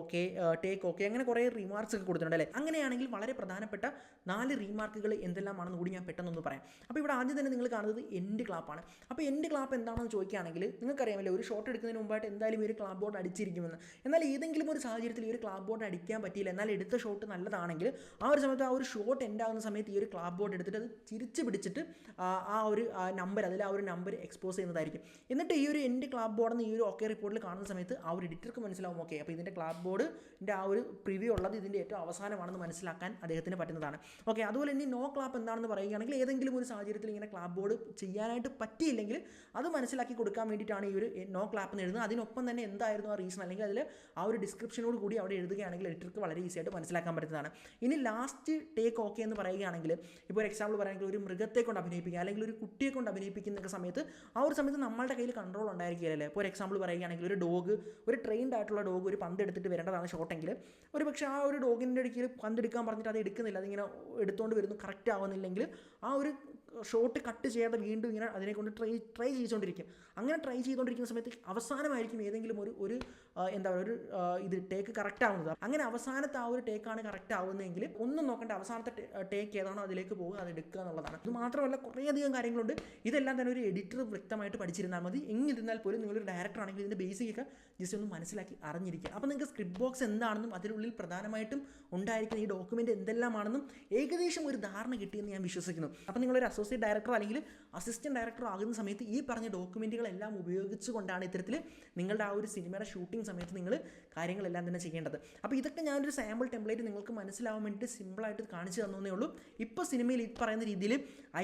okay അങ്ങനെ കുറേ റിമാർക്സ് ഒക്കെ കൊടുത്തിട്ടുണ്ട് അല്ലേ. അങ്ങനെയാണെങ്കിൽ വളരെ പ്രധാനപ്പെട്ട 4 റീമാർക്കുകൾ എന്തെല്ലാമാണെന്ന് കൂടി ഞാൻ പെട്ടെന്നൊന്ന് പറയാം. അപ്പോൾ ഇവിടെ ആദ്യം തന്നെ നിങ്ങൾ കാണുന്നത് എൻഡ് ക്ലാപ്പാണ്. അപ്പോൾ എൻഡ് ക്ലാപ്പ് എന്താണെന്ന് ചോദിക്കുകയാണെങ്കിൽ നിങ്ങൾക്കറിയാമല്ലോ, ഒരു ഷോട്ട് എടുക്കുന്നതിന് മുമ്പായിട്ട് എന്തായാലും ഈ ഒരു ക്ലാപ്പ് ബോർഡ് അടിച്ചിരിക്കുമെന്ന്. എന്നാൽ ഏതെങ്കിലും ഒരു സാഹചര്യത്തിൽ ഈ ഒരു ക്ലാപ്പ് ബോർഡ് അടിക്കാൻ പറ്റിയില്ല, എന്നാൽ എടുത്ത ഷോട്ട് നല്ലതാണെങ്കിൽ ആ ഒരു സമയത്ത് ആ ഒരു ഷോട്ട് എൻഡ് ആകുന്ന സമയത്ത് ഈ ഒരു ക്ലാപ്പ് ബോർഡ് എടുത്തിട്ട് അത് തിരിച്ച് പിടിച്ചിട്ട് ആ ഒരു നമ്പർ, അതിൽ ആ ഒരു നമ്പർ എക്സ്പോസ് ചെയ്യുന്നതായിരിക്കും. എന്നിട്ട് ഈ ഒരു എൻഡ് ക്ലാപ്പ് ബോർഡ് ഈ ഒരു ഓക്കെ റിപ്പോർട്ടിൽ കാണുന്ന സമയത്ത് ആ ഒരു എഡിറ്റർക്ക് മനസ്സിലാവും ഓക്കെ, അപ്പോൾ ഇതിൻ്റെ ക്ലാപ്പ് ബോർഡിൻ്റെ ആ ഒരു പ്രിവ്യൂ ഉള്ളത് ഇതിൻ്റെ ഏറ്റവും അവസാനമാണെന്ന് മനസ്സിലാക്കാൻ അദ്ദേഹത്തിന് പറ്റുന്നതാണ്. ഓക്കെ, അതുപോലെ ഇനി നോ ക്ലാപ്പ് എന്താണെന്ന് പറയുകയാണെങ്കിൽ ഏതെങ്കിലും ഒരു സാഹചര്യത്തിൽ ഇങ്ങനെ ക്ലാപ്പ് ബോർഡ് ചെയ്യാനായിട്ട് പറ്റിയില്ലെങ്കിൽ അത് മനസ്സിലാക്കി കൊടുക്കാൻ വേണ്ടിയിട്ടാണ് ഈ ഒരു നോ ക്ലാപ്പ് എന്ന് എഴുതുന്നത്. അതിനൊപ്പം തന്നെ എന്തായിരുന്നു ആ റീസൺ അല്ലെങ്കിൽ അതിൽ ആ ഒരു ഡിസ്ക്രിപ്ഷനോട് കൂടി അവിടെ എഴുതുകയാണെങ്കിൽ എഡിറ്റർക്ക് വളരെ ഈസി ആയിട്ട് മനസ്സിലാക്കാൻ പറ്റുന്നതാണ്. ഇനി ലാസ്റ്റ് ടേക്ക് ഓക്കെ എന്ന് പറയുകയാണെങ്കിൽ ഇപ്പോൾ ഒരു എക്സാമ്പിൾ പറയുകയാണെങ്കിൽ ഒരു മൃഗത്തെ കൊണ്ട് അഭിനയിപ്പിക്കുക അല്ലെങ്കിൽ ഒരു കുട്ടിയെ കൊണ്ട് അഭിനയിപ്പിക്കുന്ന സമയത്ത് ആ ഒരു സമയത്ത് നമ്മളുടെ കയ്യിൽ കൺട്രോൾ ഉണ്ടായിരിക്കില്ലല്ലേ. ഇപ്പോൾ ഒരു എക്സാമ്പിൾ പറയുകയാണെങ്കിൽ ഒരു ഡോഗ്, ഒരു ട്രെയിൻഡ് ആയിട്ടുള്ള ഡോഗ് ഒരു പന്ത് എടുത്തിട്ട് വരേണ്ടതാണ് ഷോട്ടെങ്കിൽ, ഒരു പക്ഷേ ആ ഒരു ഡോഗിൻ്റെ ഇടയ്ക്ക് പന്ത് എടുക്കാൻ പറഞ്ഞിട്ട് അത് എടുക്കുന്നില്ല, അതിങ്ങനെ എടുത്തുകൊണ്ട് വരുന്നു, കറക്റ്റ് ആവുന്നില്ലെങ്കിൽ ആ ഒരു ഷോട്ട് കട്ട് ചെയ്യാതെ വീണ്ടും ഇങ്ങനെ അതിനെ കൊണ്ട് ട്രൈ ചെയ്തുകൊണ്ടിരിക്കും. അങ്ങനെ ട്രൈ ചെയ്തുകൊണ്ടിരിക്കുന്ന സമയത്ത് അവസാനമായിരിക്കും ഏതെങ്കിലും ഒരു എന്താ പറയുക ഒരു ഇത് ടേക്ക് കറക്റ്റ് ആവുന്നത്. അങ്ങനെ അവസാനത്തെ ആ ഒരു ടേക്കാണ് കറക്റ്റ് ആവുന്നതെങ്കിൽ ഒന്നും നോക്കേണ്ട, അവസാനത്തെ ടേക്ക് ഏതാണോ അതിലേക്ക് പോകുക, അത് എടുക്കുക എന്നുള്ളതാണ്. ഇത് മാത്രമല്ല കുറേയധികം കാര്യങ്ങളുണ്ട്. ഇതെല്ലാം തന്നെ ഒരു എഡിറ്റർ വ്യക്തമായിട്ട് പഠിച്ചിരുന്നാൽ മതി. എങ്ങിരുന്നാൽ പോലും നിങ്ങളൊരു ഡയറക്ടർ ആണെങ്കിൽ ഇതിൻ്റെ ബേസിക് ഒക്കെ ജസ്റ്റ് ഒന്ന് മനസ്സിലാക്കി അറിഞ്ഞിരിക്കുക. അപ്പോൾ നിങ്ങൾക്ക് സ്ക്രിപ്റ്റ് ബോക്സ് എന്താണെന്നും അതിനുള്ളിൽ പ്രധാനമായിട്ടും ഉണ്ടായിരിക്കുന്ന ഈ ഡോക്യുമെൻ്റ് എന്തെല്ലാമാണെന്നും ഏകദേശം ഒരു ധാരണ കിട്ടിയെന്ന് ഞാൻ വിശ്വസിക്കുന്നു. അപ്പോൾ നിങ്ങളൊരു അസോസിയേറ്റ് ഡയറക്ടർ അല്ലെങ്കിൽ അസിസ്റ്റൻറ്റ് ഡയറക്ടർ ആകുന്ന സമയത്ത് ഈ പറഞ്ഞ ഡോക്യുമെൻറ്റുകളെല്ലാം ഉപയോഗിച്ചുകൊണ്ടാണ് ഇത്തരത്തിൽ നിങ്ങളുടെ ആ ഒരു സിനിമയുടെ ഷൂട്ടിംഗ് സമയത്ത് നിങ്ങൾ കാര്യങ്ങളെല്ലാം തന്നെ ചെയ്യേണ്ടത്. അപ്പോൾ ഇതൊക്കെ ഞാനൊരു സാമ്പിൾ ടെംപ്ലേറ്റ് നിങ്ങൾക്ക് മനസ്സിലാവാൻ വേണ്ടിയിട്ട് സിമ്പിളായിട്ട് കാണിച്ചു തന്നേ ഉള്ളൂ. ഇപ്പോൾ സിനിമയിൽ ഈ പറയുന്ന രീതിയിൽ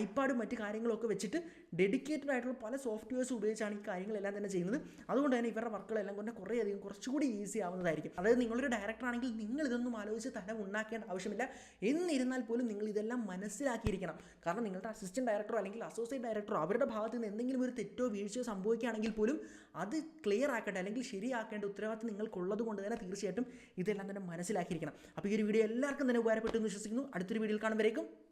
ഐപാഡും മറ്റ് കാര്യങ്ങളൊക്കെ വെച്ചിട്ട് ഡെഡിക്കേറ്റഡ് ആയിട്ടുള്ള പല സോഫ്റ്റ്വെയർസ് ഉപയോഗിച്ചാണ് ഈ കാര്യങ്ങളെല്ലാം തന്നെ ചെയ്യുന്നത്. അതുകൊണ്ട് തന്നെ ഇവരുടെ വർക്കുകളെല്ലാം കൊണ്ട് കുറച്ചുകൂടി ഈസി ആവുന്നതായിരിക്കും. അതായത് നിങ്ങളൊരു ഡയറക്ടർ ആണെങ്കിൽ നിങ്ങൾ ഇതൊന്നും ആലോചിച്ച് തല ഉണ്ടാക്കേണ്ട ആവശ്യമില്ല. എന്നിരുന്നാൽ പോലും നിങ്ങൾ ഇതെല്ലാം മനസ്സിലാക്കിയിരിക്കണം. കാരണം നിങ്ങളുടെ അസിസ്റ്റൻറ്റ് ഡയറക്ടറോ അല്ലെങ്കിൽ അസോസിയേറ്റ് ഡയറക്ടറോ അവരുടെ ഭാഗത്ത് നിന്ന് എന്തെങ്കിലും ഒരു തെറ്റോ വീഴ്ചയോ സംഭവിക്കുകയാണെങ്കിൽ പോലും അത് ക്ലിയർ ആക്കട്ടെ അല്ലെങ്കിൽ ശരിയാക്കേണ്ട ഉത്തരവാദിത്തം നിങ്ങൾക്കുള്ളത് കൊണ്ട് തന്നെ തീർച്ചയായിട്ടും ഇതെല്ലാം തന്നെ മനസ്സിലാക്കിയിരിക്കണം. അപ്പോൾ ഈ ഒരു വീഡിയോ എല്ലാവർക്കും തന്നെ ഉപകാരപ്പെട്ടു എന്ന് വിശ്വസിക്കുന്നു. അടുത്തൊരു വീഡിയോയിൽ കാണുമ്പോഴേക്കും